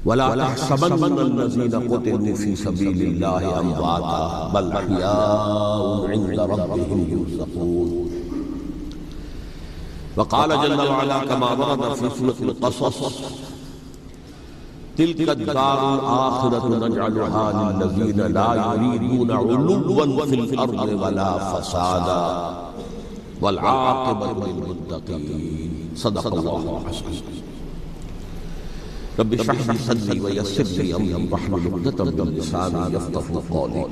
ولا تحسبن الذين قتلوا في سبيل الله امواتا بل احياء عند ربهم يرزقون. وقال جل وعلا كما ورد في سورة القصص: تلك الدار الآخرة نجعلها للذين لا يريدون علوا في الأرض ولا فسادا والعاقبة للمتقين. صدق الله العظيم. رب اشرح لي صدري ويسر لي أمري واحلل عقدة من لساني يفقهوا قولي.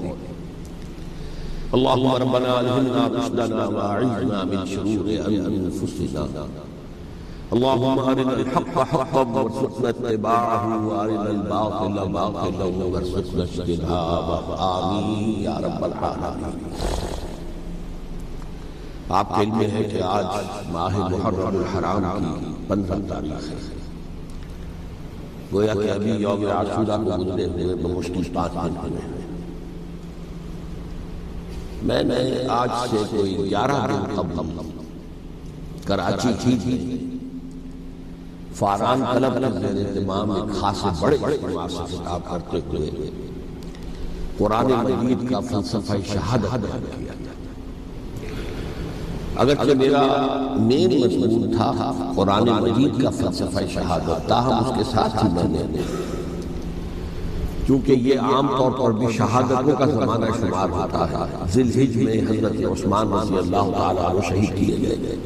اللهم ربنا ألهمنا رشدنا وأعذنا من شرور أنفسنا. اللهم أرنا الحق حقا وارزقنا اتباعه وأرنا الباطل باطلا وارزقنا اجتنابه. آمين یا رب العالمین. آپ کے علم ہے کہ آج ماہ محرم الحرام کی 15 تاریخ ہے. گویا کہ ابھی یوم عاشورہ کو گزرے ہوئے بمشکل 5 دن ہوئے ہیں. میں نے آج سے کوئی 11 دن قبل کراچی تھی فاران کلب کے زیر اہتمام ایک خاص بڑے اجتماع سے خطاب کرتے ہوئے قرآن مجید کا فلسفہ شہادت بیان کیا. اگرچہ میرا مین مضمون تھا قرآن مجید کا فلسفہ شہادت، تاہم اس کے ساتھ ہی میں نے چونکہ یہ عام طور پر بھی شہادتوں کا زمانہ شمار ہوتا ہے، ذی الحج میں حضرت عثمان رضی اللہ تعالیٰ عنہ شہید کیے گئے.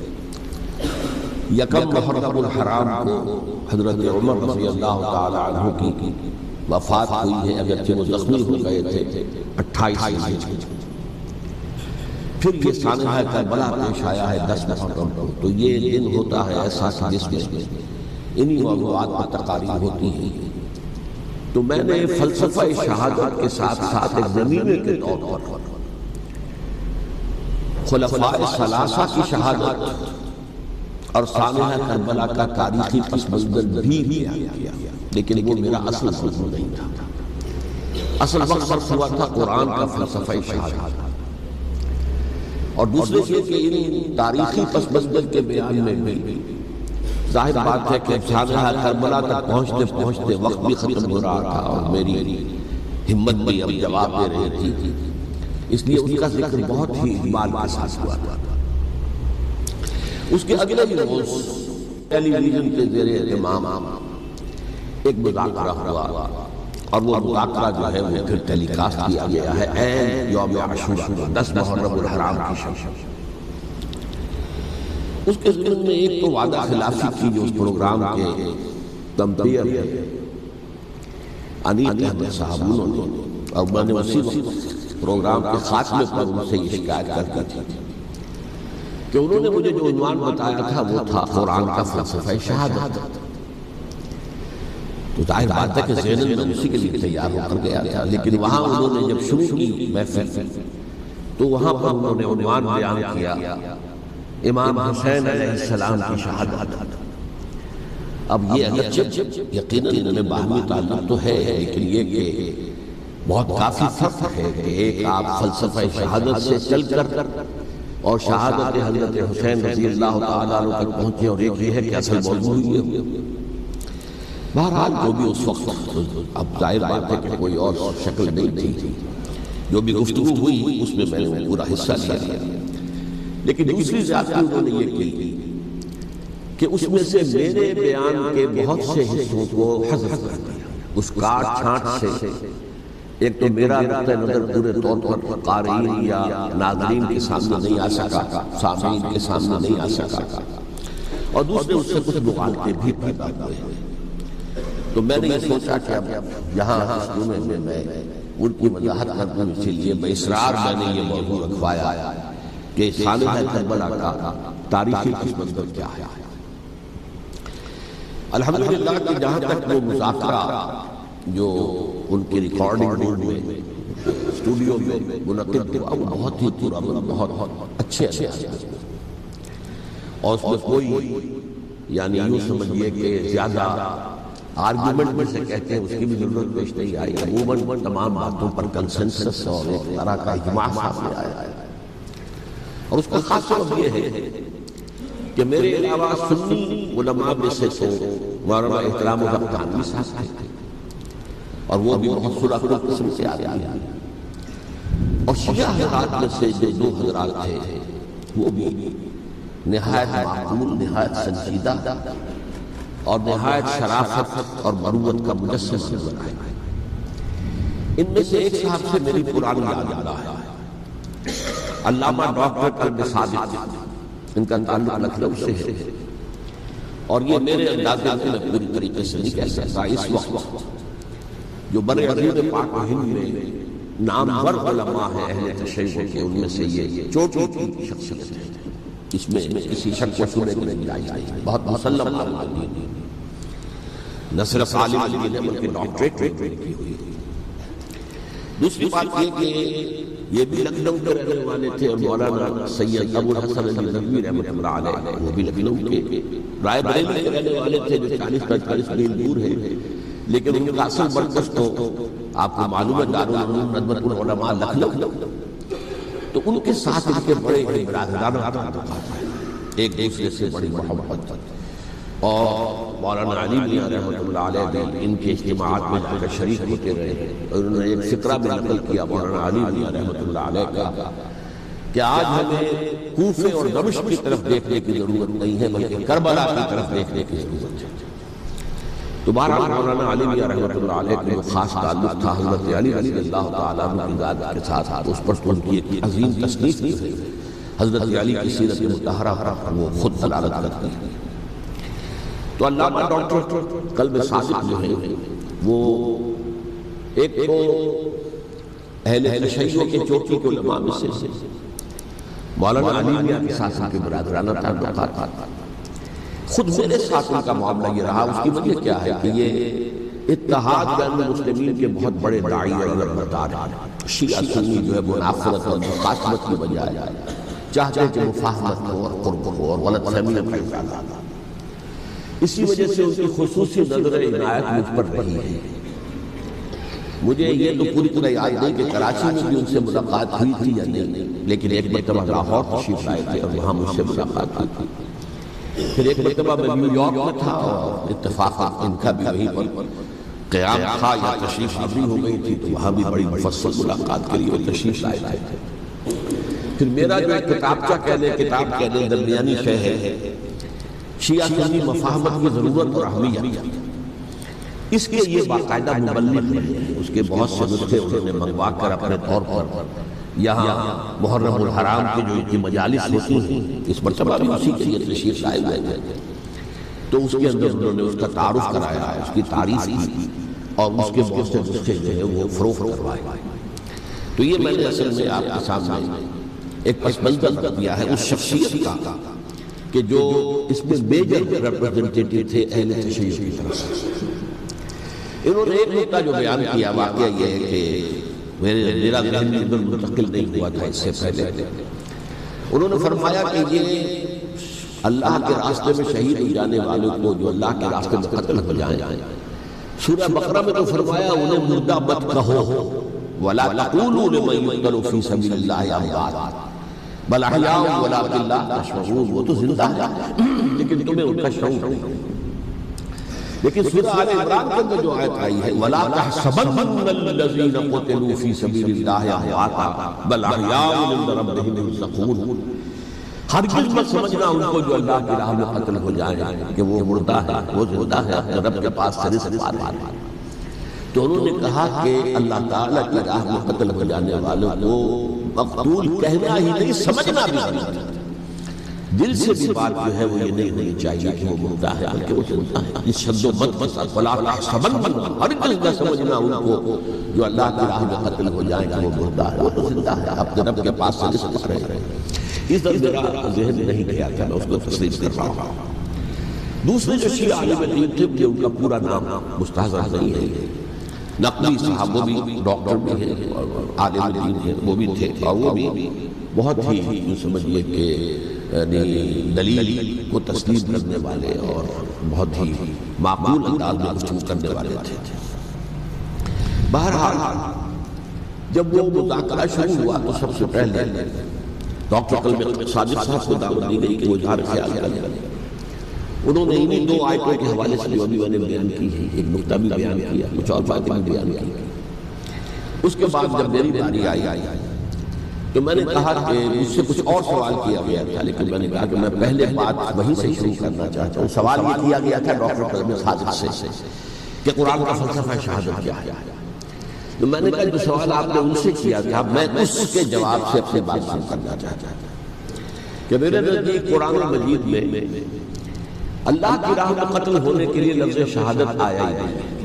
یکم محرم الحرام کو حضرت عمر رضی اللہ تعالیٰ عنہ کی وفات ہوئی ہے، اگرچہ وہ زخمی ہو گئے تھے 28 ذی. پھر یہ سانحہ کربلا پیش آیا ہے 10 محرم کو. تو یہ دن ہوتا ہے ایسا جس میں انہی موضوعات پر تقاریر ہوتی ہیں. تو میں نے فلسفہ شہادت کے ساتھ ساتھ ایک زمینے کے طور پر خلفاء ثلاثہ کی شہادت اور سانحہ کربلا کا تاریخی پس منظر بھی کیا، لیکن وہ میرا اصل مقصد نہیں تھا. اصل مقصد ہوا تھا قرآن کا فلسفہ شہادت. اور دوسرے یہ کہ ان تاریخی پس منظر کے بیان میں بھی ظاہر بات ہے کہ سانحہ کربلا تک پہنچتے پہنچتے وقت بھی ختم ہو رہا تھا اور میری ہمت بھی اب جواب دے رہی تھی، اس لیے اس کا ذکر بہت ہی اجمال کے ساتھ ہوا تھا. اس کے اگلے ہی روز ٹیلی ویژن کے زیر اہتمام ایک مذاکرہ ہوا اور وہ مذاکرہ جو ہے وہ پھر ٹیلی کاسٹ کیا گیا ہے عین یوم عاشورہ 10 محرم الحرام کی شب. اس کے ضمن میں ایک تو وعدہ خلافی کی جو اس پروگرام کے تمبیر انیل احمد صاحب نے، اور میں نے اسی وقت پروگرام کے خاتمے پر ان سے یہ شکایت کر دی تھی کہ انہوں نے مجھے جو عنوان بتایا تھا وہ تھا قرآن کا فلسفہ شہادت. تو ظاہر بات ہے کہ ذہن میں اسی کے لیے تیار ہو کر گیا تھا، لیکن وہاں انہوں نے جب شروع کی محفل تو وہاں پر انہوں نے عنوان بیان کیا امام حسین علیہ السلام کی شہادت. اب یہ اگرچہ یقیناً انہیں باہمی تعلق تو ہے، لیکن یہ کہ بہت کافی فرق ہے کہ ایک آپ فلسفہ شہادت سے چل کر اور شہادت حضرت حسین رضی اللہ تعالیٰ عنہ تک پہنچے، اور ایک یہ ہے کہ اصل موضوع یہ ہے. بہرحال جو بھی اس وقت، اب ظاہر بات ہے کہ کوئی اور شکل نہیں تھی، جو بھی گفتگو ہوئی اس میں میں نے پورا حصہ لیا. لیکن دوسری زیادتی انہوں نے یہ کی کہ اس میں سے میرے بیان کے بہت سے حصوں کو حذف کر دیا. اس کاٹ چھانٹ سے ایک تو میرا نقطہ نظر پورے طور پر قارئین یا ناظرین کے سامنے نہیں آ سکا، سامعین کے سامنے نہیں آ سکا، اور دوسرے اس سے کچھ مغالطے بھی پیدا ہوئے. تو میں نے یہ سوچا کہ اب یہاں اس جمعے میں میں ان کی وضاحت کرتا ہوں، اسی لیے باصرار میں نے یہ موضوع رکھوایا کہ سانحہ کربلا کا تاریخی پس منظر کیا ہے. الحمدللہ کہ جہاں تک وہ مذاکرہ جو ان کی ریکارڈنگ روم میں اسٹوڈیو میں منعقد ہوا وہ بہت ہی پورا بہت اچھے اور اس میں کوئی یعنی یوں سمجھیے کہ زیادہ آرگیومنٹ میں سے کہتے ہیں اس کی بھی ضرورت پیش نہیں آئی. عموماً تمام باتوں پر کنسنسس اور ایک طرح کا اجماع سامنے آیا ہے. اور اس کا خاص سبب یہ ہے کہ میرے علاوہ سنی علماء میں سے تو مولانا احترام الحق تھانوی صاحب تھے، اور وہ بھی بہت سرخ قسم سے آدمی ہیں. اور شیعہ حضرات میں سے جو دو حضرات تھے وہ بھی نہایت معقول، نہایت سنجیدہ اور نہایت شرافت اور مروت کا مجسمہ نظر آئے. ان میں سے ایک صاحب سے میری پرانی یاد آ رہا ہے، علامہ ڈاکٹر قلب صادق، ان کا تعلق لکھنؤ سے ہے. اور یہ میرے اندازے میں پوری طریقے سے نہیں کہہ سکتا، اس وقت جو بر عظیم پاک و ہند میں نامور علماء ہیں اہل تشیع کے، ان میں سے یہ چوٹی کی شخصیت ہے. اس میں کسی شک و شبہ کی گنجائش نہیں، بہت مسلم عالم دین، نہ صرف عالم دین ہے بلکہ ڈاکٹریٹ بھی کی ہوئی. دوسری بات یہ کہ یہ بھی لکھنؤ کے رہنے والے تھے، اور مولانا سید ابو الحسن علی ندوی رحمۃ اللہ علیہ وہ بھی لکھنؤ کے رائے بریلی کے رہنے والے تھے، جو 40-45 میل دور ہے. لیکن ان کا اصل مرکز تو آپ کو معلوم ہے دارالعلوم ندوۃ العلماء لکھنؤ. تو ان کے ساتھ ان کے بڑے برادرانہ تعلقات ہیں، ایک دوسرے سے بڑی محبت. اور مولانا علی میاں رحمۃ اللہ علیہ بھی ان کے اجتماعات میں جا کر شریک ہوتے رہے. اور انہوں نے ایک فقرہ بھی نقل کیا مولانا علی میاں رحمۃ اللہ علیہ کا کہ آج ہمیں کوفے اور دمشق کی طرف دیکھنے کی ضرورت نہیں ہے بلکہ کربلا کی طرف دیکھنے کی ضرورت ہے. تو بہرحال مولانا علی میاں رحمۃ اللہ علیہ کا جو خاص تعلق تھا حضرت علی رضی اللہ تعالیٰ عنہ کی ذات کے ساتھ، اس پر ان کی ایک عظیم تصنیف ہے حضرت علی کی سیرت مطہرہ پر، وہ خود دلالت کرتی ہے. تو علامہ ڈاکٹر قلب صادق جو ہے وہ ایک تو اہل تشیع کے چوٹی کے علماء میں سے مولانا علی میاں کے ساتھ ان کے برادرانہ تعلقات تھا. خود میرے ساتھ ان کا معاملہ یہ رہا. اس کی وجہ کیا ہے کہ یہ اتحاد بین المسلمین کے بہت بڑے داعی اور علمبردار ہیں. شیعہ سنی جو ہے منافرت اور مقاسمت کی بجائے چاہتے ہیں کہ مفاہمت ہو اور قرب ہو اور غلط فہمیاں پیدا نہ ہو. اسی وجہ سے ان کی خصوصی نظر عنایت مجھ پر رہی ہے. مجھے یہ تو پوری طرح یاد نہیں کہ کراچی میں بھی ان سے ملاقات ہوئی تھی یا نہیں، لیکن ایک مرتبہ لاہور تشریف لائے تھے اور وہاں مجھ سے ملاقات ہوئی تھی. پھر ایک مرتبہ میں نیو یارک میں تھا اور اتفاقا ان کا بھی وہیں پر قیام تھا یا تشریف آوری ہو گئی تھی، تو وہاں بھی بڑی مفصل ملاقات کے لیے تشریف لائے تھے. پھر میرا جو ایک کتاب کہہ لیں درمیانی شے ہے شیعہ سنی مفاہمت کی ضرورت اور اہمیت، اس کے یہ باقاعدہ مبلغ ہیں. اس کے بہت سے نسخے انہوں نے منگوا کر اپنے طور پر یہاں محرم الحرام کی جو ان کی مجالس ہوتی ہیں، اس مرتبہ بھی اسی کے لیے تشریف لائے ہوئے تھے. تو اس کے اندر انہوں نے اس کا تعارف کرایا، اس کی تعریف کی اور اس کے بہت سے نسخے جو ہے وہ فروخت کروائے. تو یہ میں نے اصل میں آپ کے سامنے ایک پس منظر دیا ہے اس شخصیت کا کہ جو اس میں میجر ریپرزنٹیٹیو تھے اہل تشیع کی طرف سے. انہوں نے ایک نکتہ جو بیان کیا، واقعہ یہ ہے کہ میرا ذہن میں ادھر منتقل نہیں ہوا تھا اس سے پہلے. انہوں نے فرمایا کہ یہ اللہ کے راستے میں شہید ہو جانے والوں کو جو اللہ کے راستے میں قتل ہو جائیں، سورہ بقرہ میں تو فرمایا انہیں مردہ مت کہو وَلَا تَقُولُوا لِمَن يُقْتَلُ فِي سَبِيلِ اللَّهِ أَمْوَاتٌ بل احیاء ولکن لا تشعرون. وہ تو زندہ ہے لیکن تمہیں ان کا شعور نہیں. لیکن سورہ آل عمران کے اندر جو آیت آئی ہے وَلَا تَحْسَبَنَّ الَّذِينَ قُتِلُوا فِي سَبِيلِ اللَّهِ أَمْوَاتًا بَلْ أَحْيَاءٌ عِندَ رَبِّهِمْ يُرْزَقُونَ. ہرگز مت سمجھنا ان کو جو اللہ کی راہ میں قتل ہو جائے کہ وہ مردہ ہے، وہ زندہ ہے، اپنے رب کے پاس سے رزق پا رہے ہیں. تو انہوں نے کہا کہ اللہ تعالیٰ کی راہ میں قتل ہو جانے والوں کو مقتول کہنا ہی نہیں، سمجھنا بھی نہیں. دل سے بھی بات جو ہے وہ یہ نہیں ہونی چاہیے کہ وہ مردہ ہے بلکہ وہ زندہ ہے. اس شد و مت کے ساتھ وَلَا تَحْسَبَنَّ، ہرگز نہ سمجھنا ان کو جو اللہ کی راہ میں قتل ہو جائیں کہ وہ مردہ ہے، وہ تو زندہ ہے، اپنے رب کے پاس سے رزق پا رہے ہیں. اس طرح میرا ذہن نہیں گیا تھا، میں اس کو تصریف کر رہا ہوں. دوسرے جو شیعہ عالم دین تھے کہ ان کا پورا نام مستحضر نہیں ہے. نقوی صاحب وہ بھی ڈاکٹر بھی ہیں اور عالم دین ہیں، وہ بھی تھے اور وہ بھی بہت ہی سمجھیے کہ دلیل کو تسلیم کرنے والے اور بہت ہی معقول انداز میں گفتگو کرنے والے تھے. بہرحال جب وہ مذاکرہ شروع ہوا تو سب سے پہلے ڈاکٹر قلب صادق صاحب کو دعوت دی گئی کہ وہ اظہار خیال کریں. انہوں نے انہیں 2 آیتوں کے حوالے سے جو ابھی میں نے بیان کی ہے، ایک نقطہ بھی بیان کیا، کچھ اور باتیں بھی بیان کی۔ اس کے بعد جب میری باری آئی تو میں نے کہا کہ مجھ سے کچھ اور سوال کیا گیا تھا، لیکن میں نے کہا کہ میں پہلے بات وہیں سے شروع کرنا چاہتا ہوں۔ سوال یہ کیا گیا تھا ڈاکٹر قاسم صادق سے کہ قرآن کا فلسفہ شہادت کیا ہے۔ تو میں نے کہا جو سوال آپ نے ان سے کیا تھا میں اس کے جواب سے اپنی بات شروع کرنا چاہتا ہوں کہ میرے نزدیک قرآن مجید میں اللہ کی راہ میں قتل ہونے کے لیے لفظ شہادت آیا ہی نہیں۔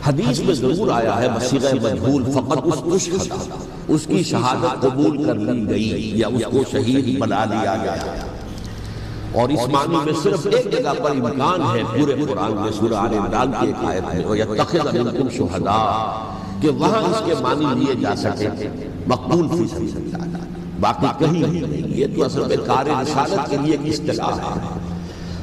حدیث میں ضرور آیا ہے بصیغہ مجہول، فقط اس کی شہادت قبول کر لی گئی یا اس کو شہید بنا لیا گیا، اور اس معنی میں صرف ایک جگہ پر امکان ہے پورے قرآن میں، سورہ آل عمران کی ایک آیت میں، وَيَتَّخِذَ مِنْكُمْ شُهَدَاءَ، کہ وہاں اس کے معنی لیے جا سکے مقبول فی سبیل اللہ، باقی کہیں نہیں۔ یہ تو اصل میں کار رسالت کے لیے ایک اصطلاح ہے۔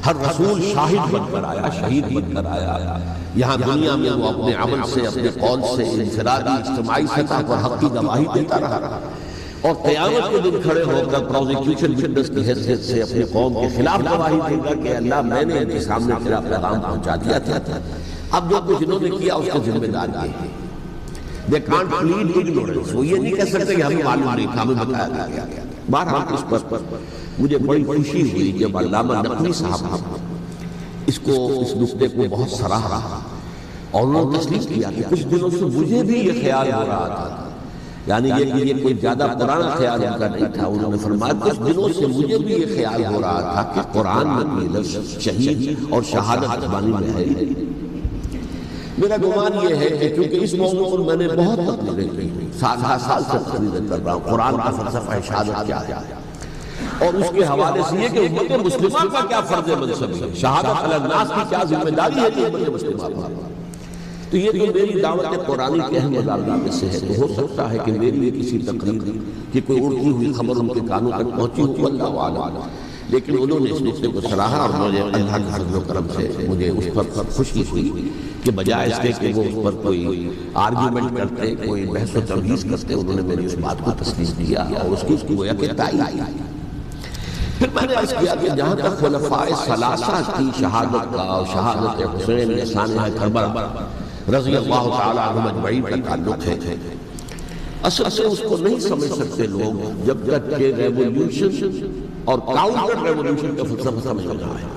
ہر رسول شاہد بن کر آیا، شہید بن کر آیا۔ یہاں دنیا میں وہ اپنے عمل سے، اپنے قول سے، انفرادی اجتماعی سطح پر حق کی گواہی دیتا رہا، اور قیامت کے دن کھڑے ہو کر پروزیکیوشن وٹنس کی حیثیت سے اپنے قوم کے خلاف گواہی دے گا کہ اللہ میں نے ان کے سامنے تیرا پیغام پہنچا دیا تھا۔ اب جو کچھ انہوں نے کیا اس کے ذمہ دار یہ ہے۔ They can't plead ignorance، وہ یہ نہیں کہہ سکتے کہ ہمیں معلوم نہیں تھا، ہمیں بتایا گیا۔ بہرحال اس پر مجھے بڑی خوشی ہوئی جب علامہ نقوی صاحب اس نقطے کو بہت سراہا، اور انہوں نے تسلیم کیا کہ کچھ دنوں سے مجھے بھی یہ خیال ہو رہا تھا، یعنی یہ کوئی زیادہ پرانا خیال ان کا نہیں تھا۔ انہوں نے فرمایا کچھ دنوں سے مجھے بھی یہ خیال ہو رہا تھا کہ قرآن میں کوئی لفظ شہید اور شہادت زبانی میں ہے۔ میرا گمان یہ ہے کہ چونکہ اس موضوع پر میں نے بہت تقریریں کی، سال سے تقریریں کر رہا ہوں، قرآن کا فلسفہ شہادت کیا ہے، اور اس کے حوالے سے یہ کہ امت مسلمہ کا کیا فرض منصب ہے، شہادت علی الناس کی کیا ذمہ داری ہے کہ امت مسلمہ پر۔ تو یہ تو میری دعوت قرآنی کے اہم مضامین میں سے ہے۔ تو ہو سکتا ہے کہ میری کسی تقریر کی کوئی اڑتی ہوئی خبر ان کے کانوں تک پہنچی ہو، اللہ اعلم، لیکن انہوں نے اس نقطے کو سراہا، اور مجھے اللہ کے فضل و کرم سے مجھے اس پر خوشی ہوئی کہ بجائے اس کے کہ وہ اس پر کوئی آرگیومنٹ کرتے، کوئی بحث و تبحث کرتے، انہوں نے میری اس بات کو تسلیم کیا اور اس کی گویا کہ تائید کی۔ پھر میں نے عرض کیا کہ جہاں تک خلفاء ثلاثہ کی شہادت کا اور شہادت حسین یا ثانیہ کربلا رضی اللہ تعالیٰ عنہم اجمعین کا تعلق ہے، اصل سے اس کو نہیں سمجھ سکتے لوگ جب تک کہ ریولوشن اور کاؤنٹر ریولوشن کا فلسفہ سمجھ نہ آئے۔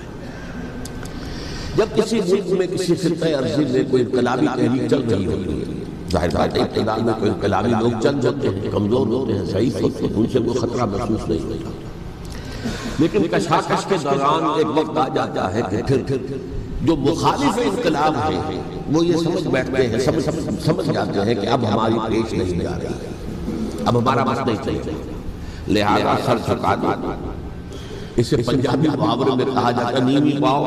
جب کسی ملک میں کسی خطہ عرضی میں کوئی انقلابی تحریک چل رہی ہوتی ہے، ظاہر بات ہے ابتدا میں کوئی انقلابی لوگ چند ہوتے ہیں، کمزور ہوتے ہیں، ضعیف ہوتے ہیں، ان سے کوئی خطرہ محسوس نہیں ہوتا، لیکن کشاکش کے دوران ایک وقت آ جاتا ہے کہ پھر جو مخالف انقلاب ہے وہ یہ سمجھ بیٹھتے ہیں، سمجھ جاتے ہیں کہ اب ہماری پیش نہیں جا رہی، اب ہمارا بس نہیں چلے، لہذا سر جھکا دو۔ اسے پنجابی محاورے میں کہا جاتا نیمی پاؤ،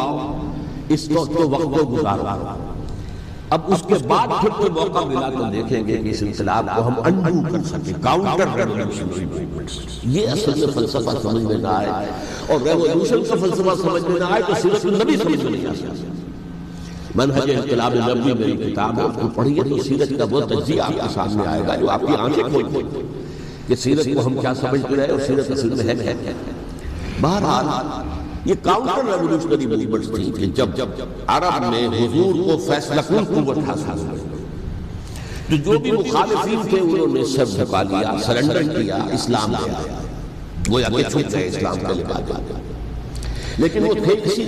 اس تو وقت کو گزارا۔ اب اس کے بعد پھر کوئی موقع ملا تو دیکھیں گے کہ اس انقلاب کو ہم انڈو کر سکیں، کاؤنٹر ریولوشنری موومنٹس۔ یہ اصل میں فلسفہ سمجھ میں نہ آئے، اور ریولوشن کا فلسفہ سمجھ میں نہ آئے تو سیرت النبی سمجھ میں نہیں آ سکتا۔ منہج انقلاب نبوی میری کتاب ہے، اس کو پڑھیے تو سیرت کا وہ تجزیہ آپ کے سامنے آئے گا جو آپ کی آنکھیں کھول دے گا کہ سیرت کو ہم کیا سمجھتے رہے اور سیرت اصل میں ہے۔ بہرحال یہ کاؤنٹر ریولوشنری موومنٹس تھی کہ جب عرب میں حضور کو فیصلہ کن قوت حاصل ہوئی، جو بھی مخالفین تھے انہوں نے سر جھکا لیا، سرنڈر کیا، اسلام لے آیا، گویا کہ چھوٹ گئے اسلام کے لباس۔ لیکن وہ تھے کسی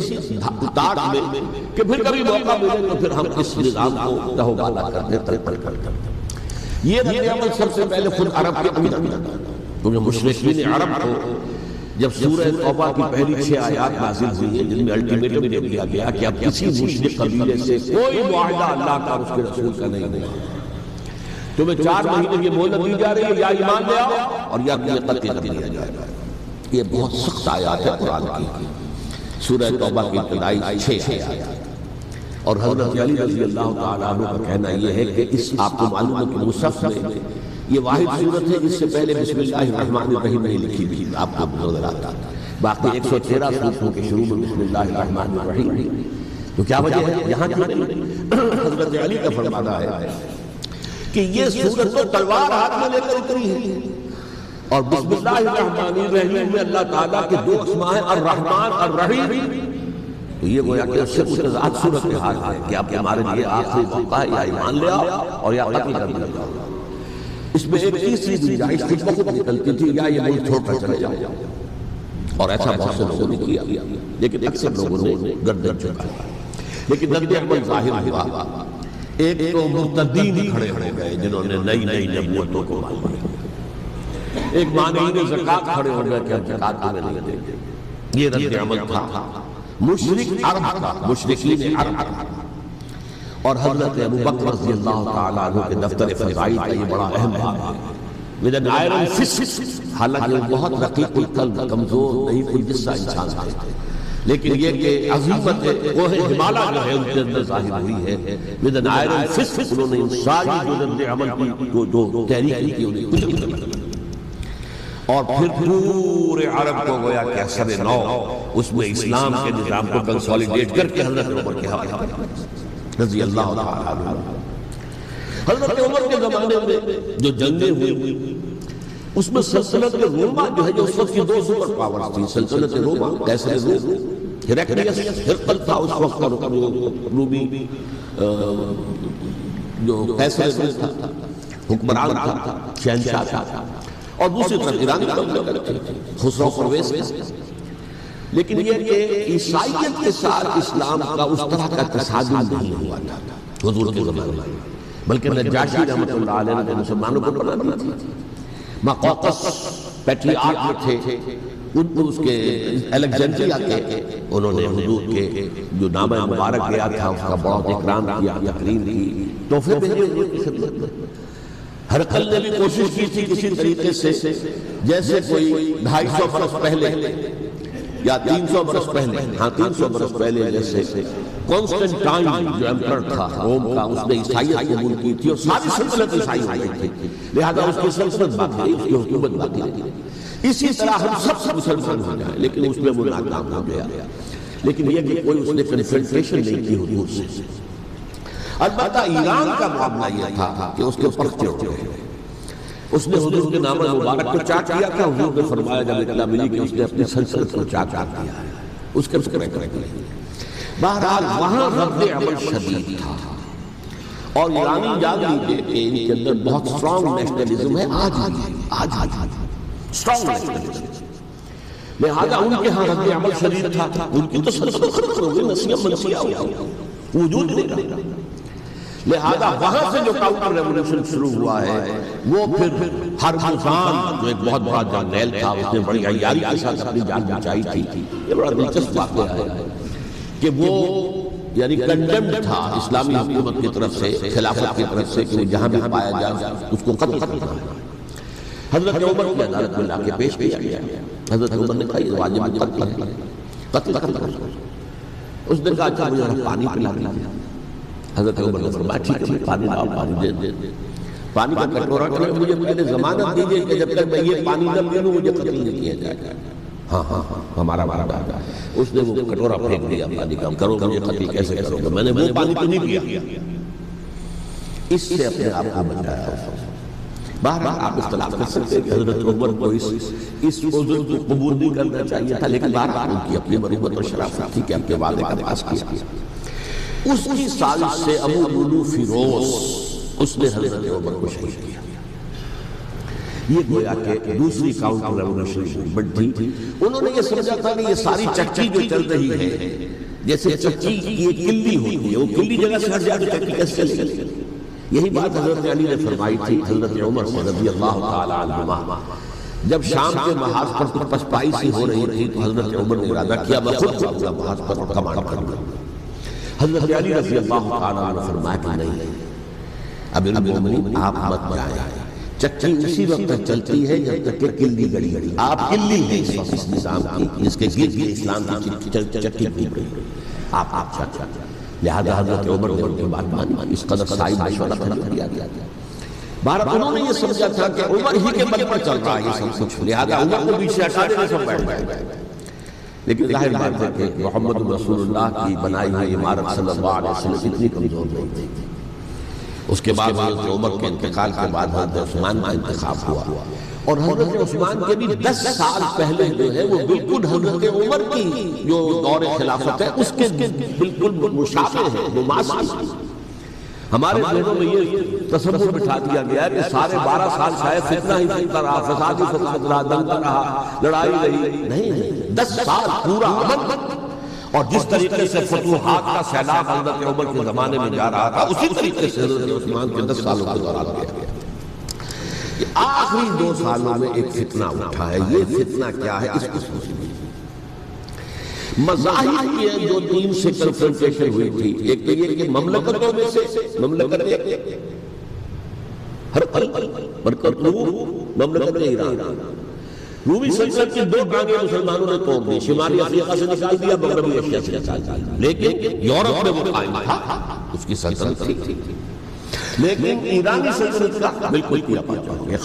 تاک میں کہ پھر کبھی موقع ملے تو پھر ہم اس نظام کو تہو بالا کرتے، تلپل کرتے۔ یہ رد عمل سب سے پہلے خود عرب کے اندر تھا، کیونکہ مشرکین عرب کو جب سورہ توبہ کی پہلی 6 آیات نازل ہوئی ہیں جن میں الٹیمیٹم دے دیا گیا کہ اب کسی مشرک قبیلے سے کوئی معاہدہ اللہ کا اور اس کے رسول کا نہیں ہوگا، تمہیں 4 مہینے کی مہلت دی جا رہی ہے، یا ایمان لے آؤ اور یا تمہیں قتل کر دیا جائے گا۔ یہ بہت سخت آیات ہے قرآن کی، سورہ توبہ کی ابتدائی 6 آیات، اور حضرت علی رضی اللہ تعالیٰ عنہ کا کہنا یہ ہے کہ اس آپ کو معلوم ہے کہ مصحف میں یہ واحد صورت ہے جس سے پہلے بسم اللہ الرحمن الرحیم نہیں لکھی بھی، آپ کو نظر آتا ہے، باقی 113 صورتوں کے شروع میں بسم اللہ الرحمن الرحیم۔ تو کیا وجہ ہے؟ یہاں کیوں نہیں؟ حضرت علی کا فرمانا ہے کہ یہ صورت تو تلوار ہاتھ میں لے کر اتری ہے، اور بسم اللہ الرحمن الرحیم میں اللہ تعالیٰ کے دو اسماء ہیں، الرحمن الرحیم. تو یہ گویا کہ اس سے متضاد صورتحال ہے کہ آپ ہمارے لیے آخری موقع یا ایمان لے آؤ اور یا قتل کر دیا جاؤ. اس میں ایک تیسری گنجائش تھی، بہت نکلتی تھی، یا یہ ملک چھوڑ کر چلے جاؤ. اور ایسا بہت سے لوگوں نے کیا، لیکن اکثر لوگوں نے گردن جھکایا. لیکن رد عمل ظاہر ہوا. ایک تو مرتدین کھڑے ہو گئے جنہوں نے نئی نئی نبوتوں کو مان لیا. ایک مانعین زکوٰۃ کھڑے ہو گئے کہ ہم زکوٰۃ تمہیں نہیں دیں گے. یہ رد عمل تھا مشرک عرب کا، مشرکین عرب کا. اور حضرت ابوبکر رضی اللہ تعالیٰ عنہ کے دفتر فضائل کا یہ بڑا اہم باب ہے. with an iron fist. حالانکہ وہ بہت رقیق القلب، کمزور نہیں کوئی جسا انسان تھے، لیکن یہ کہ عظیمت وہ ہے ہمالا جو ہے ان کے اندر ظاہر ہوئی ہے. with an iron fist انہوں نے ساری جو رد عمل کی جو تحریک کی انہیں کچھ نہیں کیا. اور پھر پورے عرب کو گویا کہ اثر نو اس میں اسلام کے نظام کو کنسولیڈیٹ کر کے حضرت عمر کے حوالے رضی اللہ تعالیٰ عنہ. حضرت عمر کے زمانے میں جو جنگیں ہوئی اس میں سلطنت روما جو ہے، جو اس وقت کی دو سپر پاورز تھی، سلطنت روما قیصر روم، ہیراکلیس ہرقل تھا اس وقت کا رومی جو قیصر روم تھا، حکمران تھا، شہنشاہ تھا. اور دوسری طرف ایرانی مملکت تھی، خسرو پرویز کا. لیکن یہ کہ عیسائیت کے ساتھ اسلام کا اس طرح کا تصادم نہیں ہوا تھا حضور کے زمانے میں، بلکہ نجاشی رحمۃ اللہ علیہ نے مسلمانوں کو بنا دی تھی. مقوقس پیٹریارک تھے، ان اس کے الیگزینڈریا کے انہوں نے حضور کے جو نامہ مبارک لیا تھا اس کا بہت اکرام کیا، تقریم کی، تحفے بھیجے حضور کی خدمت میں. ہرقل نے بھی کوشش کی تھی کسی طریقے سے، جیسے کوئی 250 برس پہلے یا 300 برس پہلے، 300 برس پہلے جیسے کانسٹنٹائن جو ایمپرر تھا روم کا، اس نے عیسائیت قبول کی تھی اور ساری سلطنت عیسائی ہوئی تھی، لہذا اس کی سلطنت باقی رہی، اس کی حکومت باقی رہی. اسی طرح ہم سب مسلمان ہو جائیں، لیکن اس میں وہ ناکام ہو گیا. لیکن یہ کہ کوئی اس نے کنفرنٹیشن نہیں کی حضور سے. البتہ ایران کا معاملہ یہ تھا کہ اس کے پرچے اٹھ گئے. اس نے حضور کے نامہ مبارک کو چاک کیا تھا. حضور نے فرمایا جب اطلاع ملی کہ اس نے اپنی سلطنت کو چاک کیا ہے، اس کے کرے. بہرحال وہاں رد عمل شدید تھا. اور ایرانی جان لیجیے کہ ان کے اندر بہت سٹرانگ نیشنلزم ہے، آج سٹرانگ نیشنلزم. لہذا ان کے ہاں رد عمل شدید تھا. ان کی تو سلطنت ختم ہو گئی، نسیہ منسیہ ہو گیا، وجود نہیں رہا. لہذا وہاں سے جو کاؤنٹر ریولوشن شروع ہوا ہے وہ پھر ہرمزان جو ایک بہت بڑا جرنیل تھا، اس نے بڑی عیاری کے ساتھ اپنی جان بچائی تھی. یہ بڑا دلچسپ واقعہ ہے کہ وہ یعنی کنڈمڈ تھا اسلامی حکومت کی طرف سے، خلافت کی طرف سے، کہ وہ جہاں بھی پایا جائے اس کو قتل کرنا. حضرت عمر کی عدالت میں لا کے پیش کیا گیا. حضرت عمر نے کہا یہ واجب قتل ہے، قتل کرنا. اس نے کہا اچھا مجھے پانی پلا دیا. حضرت عمر نے فرمایا ٹھیک ہے پانی لاؤ، پانی دے. پانی کا کٹورا کرے، مجھے ضمانت دیجیے کہ جب تک میں یہ پانی نہ پی لوں مجھے قتل نہیں کیا جائے گا. ہاں ہمارا وعدہ. اس نے وہ کٹورا پھینک دیا پانی کا. کرو مجھے قتل کیسے کرو گے، میں نے وہ پانی تو نہیں پیا. اس سے اپنے آپ کو بچایا. بہرحال آپ اختلاف کر سکتے ہیں کہ حضرت عمر کو اس عذر کو قبول نہیں کرنا چاہیے تھا، لیکن بہرحال ان کی اپنی مروت اور شرافت تھی کہ اپنے وعدے کا پاس کیا. اس کی سازش سے ابو لولو فیروز اس نے حضرت عمر کو شہید کیا. یہ گویا کہ دوسری کاؤنٹر ریولوشن بڑھ تھی. انہوں نے یہ سمجھا تھا کہ یہ ساری چکی جو چل رہی ہے، جیسے چکی کی ایک کلی ہوتی ہے، وہ کلی جگہ سے ہٹ جائے تو چکی کیسے چلے گی. یہی بات حضرت علی نے فرمائی تھی حضرت عمر سے رضی اللہ تعالی عنہما. جب شام کے محاذ پر کچھ پسپائی سی ہو رہی تھی تو حضرت عمر نے ارادہ کیا میں خود جاؤں محاذ پر اور کمانڈ کروں گا. حضرت علی رضی اللہ تعالیٰ عنہ فرمایا کہ نہیں امیر المومنین آپ مت جائیں. چکی اسی وقت تک چلتی ہے جب تک کہ کلی گڑی گڑی. آپ کلی ہیں اس وقت اس نظام کی جس کے گرد گرد اسلام کی چکی گھوم رہی ہے. آپ چاچا. لہذا حضرت عمر نے ان کی بات مانی. اس قدر سائی مشورہ کیا گیا. بہرحال انہوں نے یہ سمجھا تھا کہ عمر ہی کے بل پر چل رہا ہے یہ سب کچھ، لہذا عمر کو پیچھے ہٹا دینے سے بیٹھ گئے. لیکن ظاہر بات ہے کہ محمد رسول اللہ کی بنائی ہوئی عمارت صلی اللہ علیہ وسلم اتنی کمزور نہیں تھی. اس کے بعد حضرت عمر کے انتقال کے بعد حضرت عثمان کا انتخاب ہوا اور حضرت عثمان کے بھی 10 سال پہلے جو ہے وہ بالکل حضرت عمر کی جو دور خلافت ہے اس کے بالکل مشابہ ہے، مماثل ہے۔ ہمارے ذہنوں میں یہ تصور بٹھا دیا گیا ہے کہ سارے 12 سال شاید فتنہ ہی فتنہ رہا، فساد ہی فساد رہا، دنگا رہا، لڑائی رہی، نہیں، 10 سال پورا امن۔ اور جس طریقے سے فتوحات کا سیلاب حضرت عمر کے زمانے میں جا رہا تھا، اسی طریقے سے حضرت عثمان کے 10 سالوں کے دوران کیا گیا۔ آخری 2 سالوں میں ایک فتنہ اٹھا ہے، یہ فتنہ کیا ہے؟ اس کو سوچیں۔ مذاہب کی جو 3 سے کنفرنٹیشن ہوئی تھی، ایک تو یہ کہ مملکتوں میں سے مملکت برکت مملکت ایران، رومی سلطنت کی 2 ٹانگیں مسلمانوں نے توڑ دی، شمالی افریقہ سے نکال دیا، مغربی ایشیا سے نکال دیا، لیکن یورپ میں وہ قائم تھا، اس کی سلطنت تھی، لیکن ایرانی سلطنت کا بالکل پورا پاچا ہو گیا۔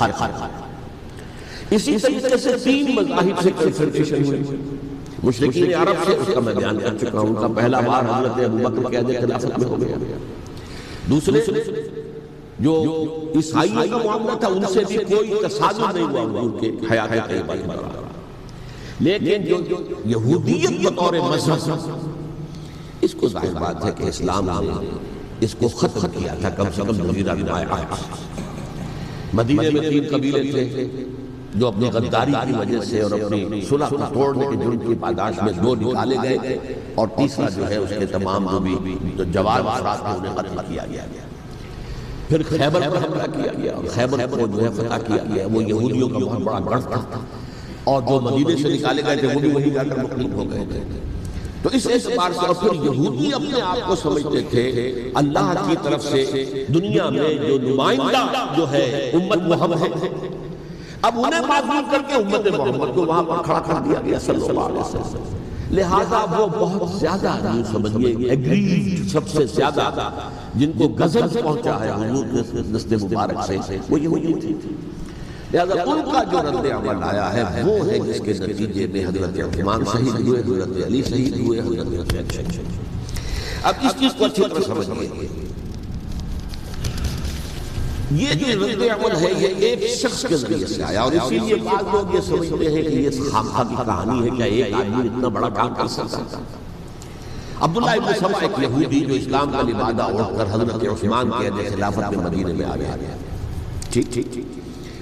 اسی طریقے سے 3 مذاہب سے کنفرنٹیشن ہوئی، مشرکین عرب سے، اس کا میں بیان کر چکا ہوں، ان کا پہلا بار حضرت ابوبکر کے عہد خلافت میں ہو گیا۔ دوسرے جو عیسائی کا معاملہ تھا، ان سے بھی کوئی تصادم نہیں ہوا حضور کے حیات طیبہ کے دوران، لیکن جو یہودیت بطور مذہب، اس کو ظاہر بات ہے کہ اسلام نے اس کو ختم کیا تھا، کم سے کم جزیرہ نمایاں۔ مدینے میں 3 قبیلے تھے جو اپنی غداری کی وجہ سے اور اپنی صلح کو توڑنے کے جرم کی پاداش میں 2 نکالے گئے، اور تیسرا جو ہے اس کے تمام جو بھی جوان افراد تھے انہیں قتل کیا گیا۔ پھر خیبر پر حملہ کیا گیا، اور خیبر کو جو ہے فتح کیا گیا، وہ یہودیوں کا بہت بڑا گڑھ تھا، اور جو مدینے سے نکالے گئے تھے وہ بھی وہیں جا کر مقتول ہو گئے تھے۔ تو اس اعتبار سے، اور پھر یہودی اپنے آپ کو سمجھتے تھے اللہ کی طرف سے دنیا میں جو نمائندہ جو ہے امت محمد ہے، اب انہیں معذور کر کے امت محمد کو وہاں پر کھڑا کر دیا گیا صلی اللہ علیہ وسلم۔ لہذا وہ بہت زیادہ یوں سمجھئے ایگریڈ، سب سے زیادہ جن کو غضب پہنچا ہے حضور کے دست مبارک سے، وہ یہودی تھے۔ لہذا ان کا جو رد عمل آیا ہے وہ ہے جس کے نتیجے میں حضرت عثمان شہید ہوئے، حضرت علی شہید ہوئے، حضرت حسین شہید ہوئے۔ اب اس چیز کو اچھی طرح سمجھئے، یہ جو رد عمل ہے یہ ایک شخص کے ذریعے سے آیا، اور اسی لیے بعض لوگ یہ سمجھتے ہیں کہ یہ خامخواہ کی کہانی ہے، کیا ایک آدمی اتنا بڑا کام کر سکتا ہے؟ عبداللہ ابن سبا ایک یہودی جو اسلام کا لبادہ اوڑھ کر حضرت عثمان کے عہد خلافت میں مدینے میں آ گیا، ٹھیک،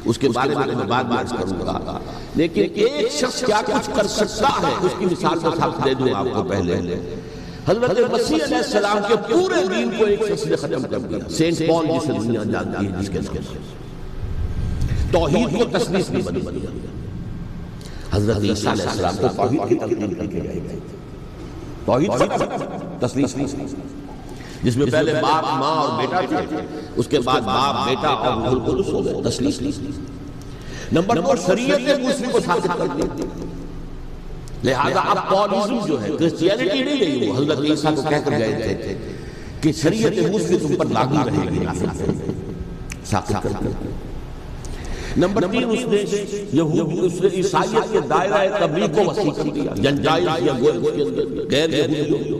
اس کے بارے میں میں بعد بات کروں گا، لیکن ایک شخص کیا کچھ کر سکتا ہے اس کی مثال میں ساتھ دے دوں آپ کو۔ پہلے حضرت مسیح علیہ السلام کے پورے دین کو ایک شخص نے ختم کر دیا، سینٹ پال جسے دنیا جانتی ہے، جس کے نام توحید کو تسلیس نہیں بن دیا۔ حضرت عیسیٰ علیہ السلام کو توحید کی تلقین کر کے گئے تھے، توحید تسلیس نہیں، جس میں پہلے باپ ماں اور بیٹا تھے، اس کے بعد باپ بیٹا اور روح القدس ہو گئے، تسلیس نہیں۔ نمبر 2 شریعت موسیٰ کو ثابت کر دی، لہذا اب پالیزم جو ہے کرسچینٹی نہیں رہی، وہ حضرت عیسیٰ کو کہہ کر گئے تھے کہ شریعت موسیٰ تم پر لاگو رہے گی، ثابت کر دیا۔ نمبر 3 اس نے عیسائیت کے دائرہ تبلیغ کو وسیع کر دیا، جنجائز یا غیر یہودیوں،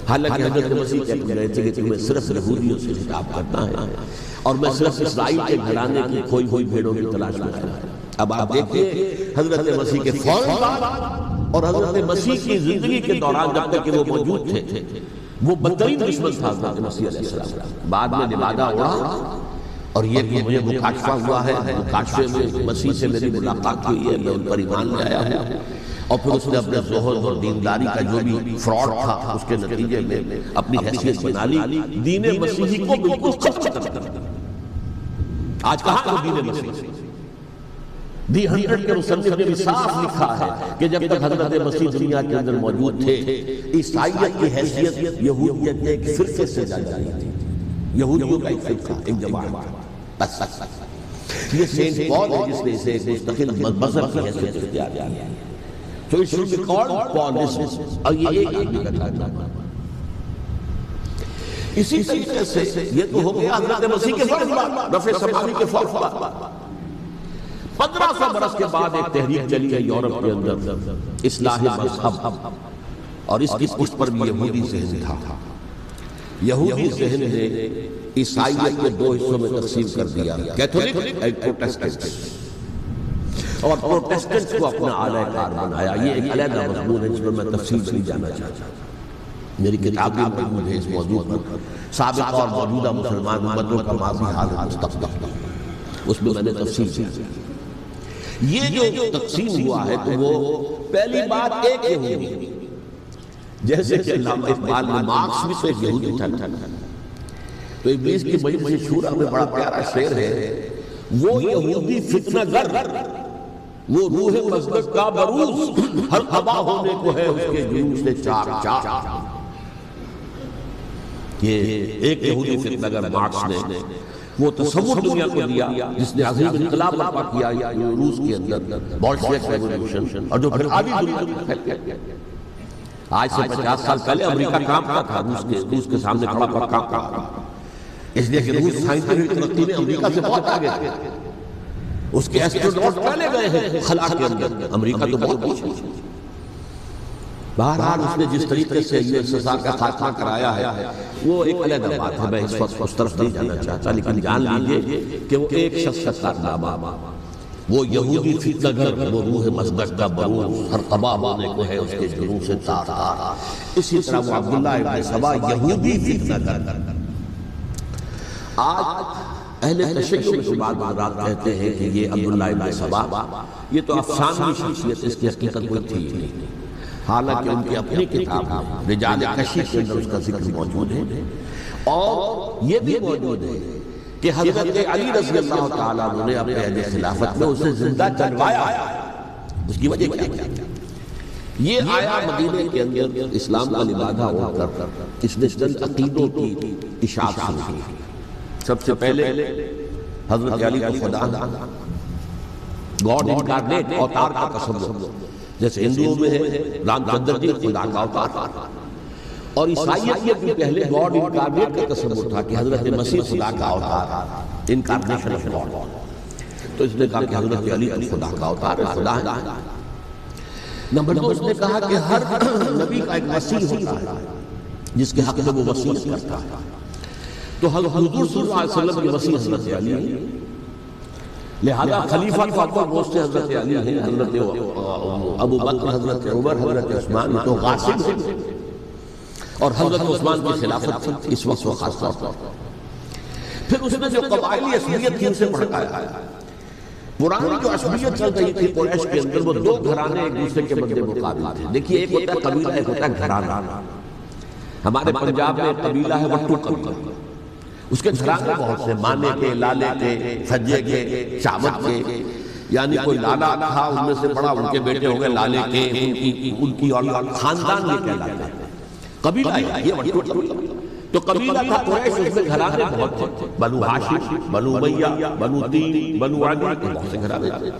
حالانکہ حضرت مسیح کہہ رہے تھے کہ تمہیں صرف یہودیوں سے خطاب کرنا ہے، اور میں صرف اسرائیل کے گھرانے کی کھوئی ہوئی بھیڑوں کی تلاش میں آیا۔ اب آپ دیکھیں حضرت مسیح کے فوراً بعد اور حضرت مسیح کی زندگی کے دوران جب تک کہ وہ موجود تھے، وہ بدترین دشمن تھا حضرت مسیح علیہ السلام۔ بعد میں لبادہ اڑا، اور یہ کہ مجھے مکاشفہ ہوا ہے، مکاشفے میں مسیح سے میری ملاقات ہوئی ہے، میں ان پر ایمان لے آیا ہوں، اور پھر اس نے اپنے زہد اور دینداری کا جو بھی فراڈ تھا اس کے نتیجے میں اپنی حیثیت بنا لی، دین مسیحی کو بالکل ختم کر دیا۔ آج کہاں ہے دین مسیحی؟ دی 100 کے مصنف نے بھی صاف لکھا ہے کہ جب تک حضرت مسیح دنیا کے اندر موجود تھے، عیسائیت کی حیثیت یہودیت کے ایک فرقے سے جا رہی تھی، یہودیوں کا ایک فرقہ، ایک جماعت، بس یہ سینٹ پال ہے جس نے اسے ایک مستقل مذہب کی حیثیت اختیار کیا۔ تو it should be called Paulism، اور یہ ایک آدمی کا کارنامہ۔ اسی طریقے سے یہ تو ہو گیا حضرت مسیح کے فوراً بعد، رفع سماوی کے فوراً بعد 1500 برس کے بعد ایک تحریک چلی ہے یورپ کے اندر، اصلاح مذہب، اور اس کی پشت پر بھی یہودی ذہن تھا۔ یہودی ذہن نے عیسائیت کے 2 حصوں میں تقسیم کر دیا، کیتھولک اور پروٹسٹنٹ۔ اور پروٹیسٹنٹ کو اپنا اعلی کار بنایا. یہ ایک علیحدہ مضمون ہے جس میں تفصیل سے نہیں جانا چاہتا. میری کتاب بھی موجود ہے اس موضوع پر، سابقہ اور موجودہ مسلمان امتوں کا ماضی حال و مستقبل، اس میں نے تفصیل کی. یہ جو تقسیم ہوا ہے تو وہ پہلی بات ایک یہودی، جیسے کہ علامہ اقبال نے مارکس بھی تو ایک یہودی تھا. تو ابلیس کی مجلس شورا میں بڑا پیارا شعر ہے، وہ یہودی فتنہ گر، وہ روح مصدق کا بروز، ہر قبا ہونے کو ہے اس کے جلوس سے چار چار. یہ ایک یہودی فتنہ گر مارکس نے وہ تصور دنیا کو دیا جس نے عظیم انقلاب برپا کیا روس کے اندر، بولشوک ریولوشن، اور جو پھر آدھی دنیا میں پھیل گیا. آج سے 50 سال پہلے امریکہ کانپتا تھا روس کے سامنے کھڑا پر کانپتا، اس لیے کہ روس سائنسی ترقی میں امریکہ سے بہت آگے تھے. اس کے ایسٹروناٹ پہلے گئے ہیں خلا کے اندر، امریکہ تو بہت پیچھے. بہرحال اس نے جس طریقے سے یہ سزا کا خاتمہ کرایا ہے وہ ایک علیحدہ بات ہے، میں اس وقت اس طرف نہیں جانا چاہتا، لیکن جان لیجئے کہ وہ ایک شخص کا کارنامہ، وہ یہودی فتنہ گر، وہ روح مصدق کا بروز، ہر قبا ہونے کو ہے اس کے جلوس سے تار تار. اسی طرح وہ عبداللہ ابن سبا یہودی فتنہ گر. آج اہل تشیع میں بعض حضرات کہتے ہیں کہ یہ عبداللہ ابن سبا یہ تو افسانوی شخصیت، اس کی حقیقت کوئی تھی نہیں. حالانکہ ان کی اپنی کتاب میں رجال کشف کے اندر اس کا ذکر موجود ہے، اور یہ بھی موجود ہے کہ حضرت علی رضی اللہ تعالیٰ عنہ نے اپنے عہد خلافت میں اسے زندہ جلوایا. اس کی وجہ کیا ہے؟ یہ آیا مدینے کے اندر اسلام کا لبادہ ہو کر اس نے چند عقیدوں کی اشاعت شروع کی. سب سے پہلے حضرت علی کو خدا، گاڈ انکارنیٹ، اوتار کا تصور، جیسے ہندوؤں میں ہے رام چندر جی خدا کا اوتار، اور عیسائیت میں بھی پہلے گاڈ انکارنیٹ کا تصور تھا کہ حضرت مسیح خدا کا اوتار، انکارنیشن آف گاڈ. تو اس نے کہا کہ حضرت علی خدا کا اوتار ہے، خدا ہے. نمبر 2 اس نے کہا کہ ہر نبی کا ایک مسیح ہوتا ہے جس کے حق میں وہ وصیت کرتا ہے. تو حضور صلی اللہ علیہ وسلم کی وصیت حضرت علی ہے، لہذا خلیفہ تو اکبر گوشت حضرت علی ہیں، حضرت ابو بکر، حضرت عمر، حضرت عثمان تو غاصب ہیں، اور حضرت عثمان کی خلافت اس وقت وہ خاص طور پر. پھر اس نے جو قبائلی عصبیت تھی اسے بھڑکایا. پرانی جو عصبیت چل رہی تھی قریش کے اندر، وہ 2 گھرانے ایک دوسرے کے مدِ مقابل تھے. دیکھیے ایک ہوتا ہے قبیلہ، ایک ہوتا ہے گھرانہ. ہمارے پنجاب میں قبیلہ ہے وٹو قبیلہ، اس کے گھرانے بہت سے، مانے کے، لالے کے، سجے کے، شامت کے، یعنی کوئی لالا تھا ان میں سے بڑا، ان کے بیٹے ہو گئے لالے کے، ان کی اور خاندان یہ کہلاتا ہے. قبیلہ ہے یہ وٹو قبیلہ. تو قبیلہ تھا قریش، اس میں گھرانے بہت تھے، بنو ہاشم، بنو امیہ، بنو تیم، بنو عدی، بہت سے گھرانے تھے.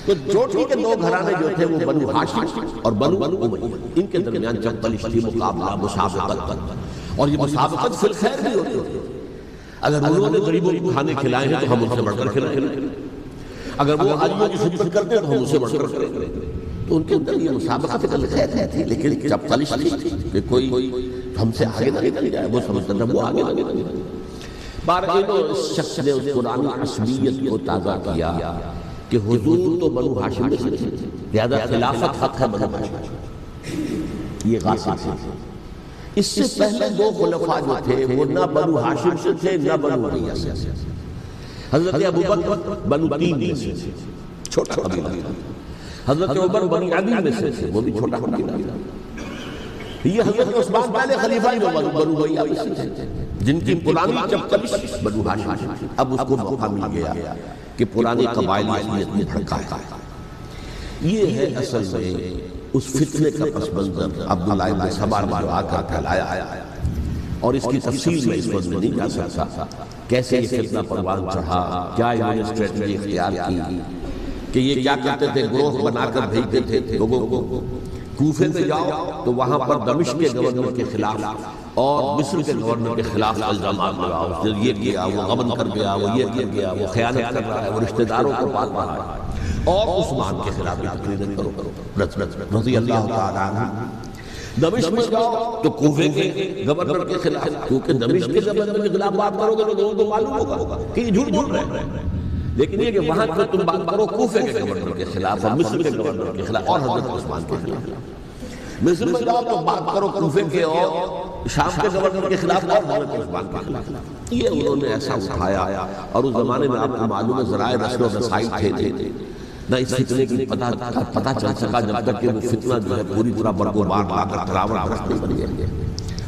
تو چوٹی کے 2 گھرانے جو تھے وہ بنو ہاشم اور بنو امیہ، ان کے درمیان چپلش تھی، مقابلہ، مسابقت. اور یہ مسابقت فی الخیر بھی ہوتی ہے. اگر انہوں نے غریبوں کو کھانے کھلائے ہیں تو ہم ان سے بڑھ کر کھلائیں، اگر وہ حاجیوں کی خدمت کرتے ہیں تو ہم ان سے بڑھ کر کریں. تو ان کے اندر یہ مسابقت فی الخیر تھی، لیکن جب خلش تھی کہ کوئی ہم سے آگے نہ نکل جائے، وہ سمجھتا تھا وہ آگے نہ نکل جائے. بہرحال اس شخص نے اس قرآنی عصبیت کو تازہ کیا کہ حضور تو بنو ہاشم میں سے تھے، لہذا خلافت حق ہے بنو ہاشم. یہ غاصب تھے. اس سے پہلے 2 خلفاء جو تھے وہ نہ بنو ہاشم سے تھے نہ بنو امیہ سے. حضرت ابو بکر بنو تیم میں سے، چھوٹا قبیلہ. حضرت عمر بنو عدی میں سے تھے، وہ بھی چھوٹا قبیلہ. یہ حضرت عثمان پہلے خلیفہ ہی بنو امیہ میں سے تھے، جن کی پرانی چپلش بنو ہاشم. اب اس کو موقع مل گیا کہ پرانی قبائلی عصبیت میں بھڑکایا. یہ ہے اصل میں اس فتنے کا پس منظر عبداللہ ابن سبا نے آ کر پھیلایا. اور اس کی تفصیل میں اس وقت میں نہیں جا سکتا کیسے یہ فتنہ پروان چڑھا، کیا انہوں نے اسٹریٹجی اختیار کی کہ یہ کیا کرتے تھے، گروہ بنا کر بھیجتے تھے لوگوں کو. کوفے میں جاؤ تو وہاں پر دمشق کے گورنر کے خلاف اور مصر کے گورنر کے خلاف الزامات لگاؤ، اس نے یہ کیا، وہ غبن کر گیا، وہ یہ کر گیا، وہ خیانت کر رہا ہے، وہ رشتہ داروں کو پال رہا ہے. اور عثمان کے خلاف تقریریں کرو رضی اللہ تعالیٰ عنہ. دمشق میں جاؤ تو کوفے کے گورنر کے خلاف، کیونکہ دمشق کے گورنر کے خلاف بات کرو گے تو معلوم ہوگا کہ یہ جھوٹ بول رہے ہیں. لیکن یہ کہ وہاں پہ تم بات کرو کوفے کے گورنر کے خلاف اور مصر کے گورنر کے خلاف اور حضرت عثمان کے خلاف، مصر میں جاؤ تو بات کرو کوفے کے اور شام کے گورنر کے خلاف اور حضرت عثمان کے خلاف۔ یہ انہوں نے ایسا اٹھایا، اور اس زمانے میں آپ کو معلوم ہے ذرائع نشر و رسائی تھے نہ اس فتنے کی پتہ چل سکا جب تک کہ وہ فتنہ جو ہے پوری طرح برگزار لا کر تلاوت رکھتے بن گئے۔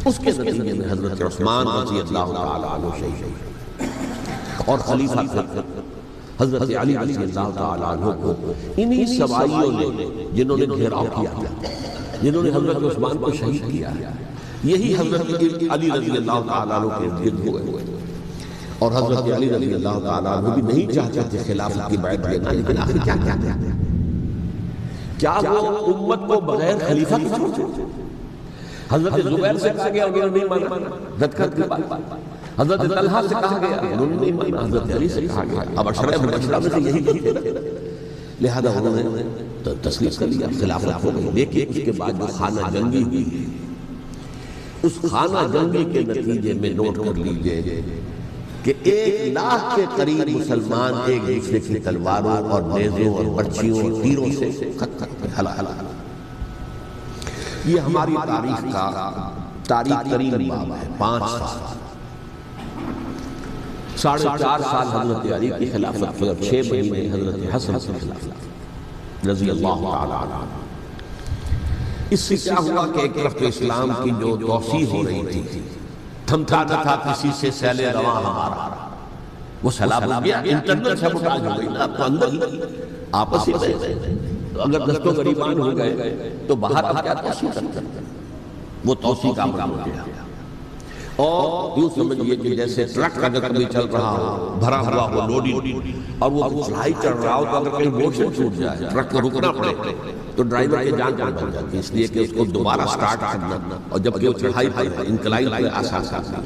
اس کے نتیجے میں حضرت عثمان رضی اللہ تعالیٰ عنہ شہید اور خلیفہ حضرت علی رضی اللہ تعالیٰ عنہ کو انہی سوائیوں نے جنہوں نے گھیراؤ کیا، جنہوں نے حضرت عثمان کو شہید کیا، یہی حضرت علی رضی اللہ تعالیٰ عنہ کے گرد ہوئے۔ اور حضرت علی رضی اللہ تعالیٰ عنہ بھی نہیں چاہتے تھے خلافت کی بیعت لینا، لیکن آخر کیا کہتے ہیں؟ کیا وہ امت کو بغیر خلیفہ کی چھوڑ؟ حضرت زبیر سے کہا گیا انہوں نے نہیں مانا، دھتکر کی بات۔ حضرت طلحہ سے کہا گیا انہوں نے نہیں مانا، حضرت علی سے کہا گیا، اب عشرہ مبشرہ میں سے یہی تھے، لہذا انہوں نے تسلیم کر لیا، خلافت ہو گئی۔ لیکن اس کے بعد جو خانہ جنگی ہوئی، اس خانہ جنگی کے نتیجے میں نوٹ کر لیجئے کہ 1,00,000 کے قریب مسلمان ایک دوسرے کی تلواروں اور نیزوں اور برچھیوں اور تیروں سے ہلاک ہوئے۔ یہ ہماری تاریخ کا تاریخ ترین باب ہے۔ 5 سال، 4.5 سال حضرت علی کی خلافت اور 6 مہینے حضرت حسن کی خلافت رضی اللہ تعالیٰ عنہ۔ اس سے کیا ہوا کہ ایک طرف اسلام کی جو توسیع ہو رہی تھی، تھمتا نہ تھا کسی سے سیل رواں ہمارا، وہ سیلاب ہو گیا، انٹرنل سیبوٹاژ ہو گئی نا، تو اندر ہی آپس ہی میں اگر دستوں غریبان ہو گئے تو باہر اب کیا توسیع کرتے ہیں، وہ توسیع کا عمل ہو گیا۔ اور یوں سمجھئے کہ جیسے ٹرک اگر کبھی چل رہا ہو، بھرا ہوا ہو لوڈنگ، اور وہ چڑھائی چڑھ رہا ہو تو اگر کہیں موشن چھوٹ جائے، ٹرک کو رکنا پڑے تو ڈرائیور کے جان پر بن جاتی ہے، اس لیے کہ اس کو دوبارہ سٹارٹ کرنا، اور جبکہ وہ چڑھائی پر انکلائن پر آسان کرنا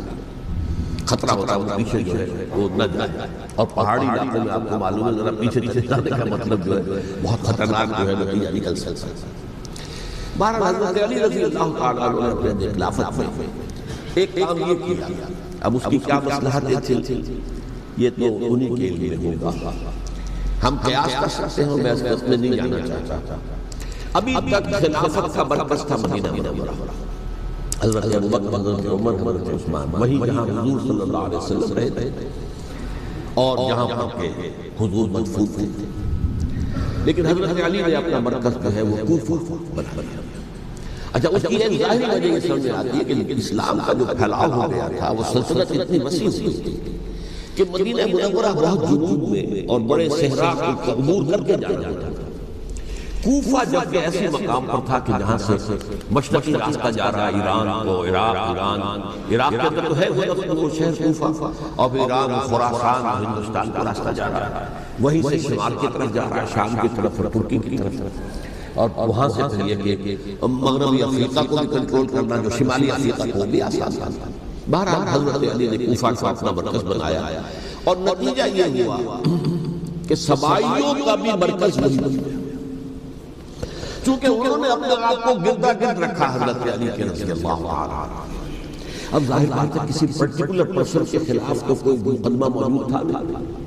خطرہ ہوتا ہے، وہ پیچھے جو ہے وہ نہ جائے۔ اور پہاڑی علاقے میں آپ کو معلوم ہے ذرا پیچھے جانے کا مطلب جو ہے بہت خطرناک جو ہے نتیجہ نکل سکتا ہے۔ بہرحال حضرت علی رضی اللہ تعالیٰ عنہ نے اپنے خلافت میں ایک کام یہ کیا، اب اس کی کیا مصلحتیں تھیں یہ تو انہی کے لیے ہوگا، ہم قیاس کر سکتے ہیں، میں اس میں نہیں جانا چاہتا۔ ابھی تک خلافت کا مرکز تھا مدینہ منورہ، حضرت ابوبکر، حضرت عمر، حضرت عثمان، وہی جہاں حضور صلی اللہ علیہ وسلم رہتے اور جہاں پر کے حضور مدفون تھے۔ لیکن حضرت علی نے اپنا مرکز جو ہے وہ کوفہ بنا لیا۔ اچھا، اس کی ایک ظاہری وجہ یہ سمجھ آتی ہے کہ اسلام کا جو پھیلاؤ ہو گیا تھا، وہ سلطنت اتنی وسیع ہوئی تھی کہ مدینہ منورہ بہت جنوب میں اور بڑے صحرا کو عبور کر کے جانا تھا۔ کوفہ جبکہ ایسے مقام پر تھا کہ جہاں سے مشرقی راستہ جا رہا ہے ایران کو، عراق کے اندر تو ہے وہ شہر کوفہ، اور پھر ایران، خراسان، ہندوستان کا راستہ جا رہا ہے، وہیں سے شمال کی طرف جا رہا ہے، شام کی طرف اور ترکی کی طرف، اور وہاں سے پھر یہ کہ مغربی افریقہ کو بھی کنٹرول کرنا، جو شمالی افریقہ کو بھی آسان تھا۔ بہرحال حضرت علی نے کوفہ کو اپنا مرکز بنایا، اور نتیجہ یہ ہوا کہ سبائیوں کا بھی مرکز وہی بنا، چونکہ انہوں نے اپنے آپ کو گردا گرد رکھا حضرت علی کے رضی اللہ عنہ۔ اب ظاہر بات ہے کسی پرٹیکولر پرسن کے خلاف تو کوئی مقدمہ موجود تھا نہیں،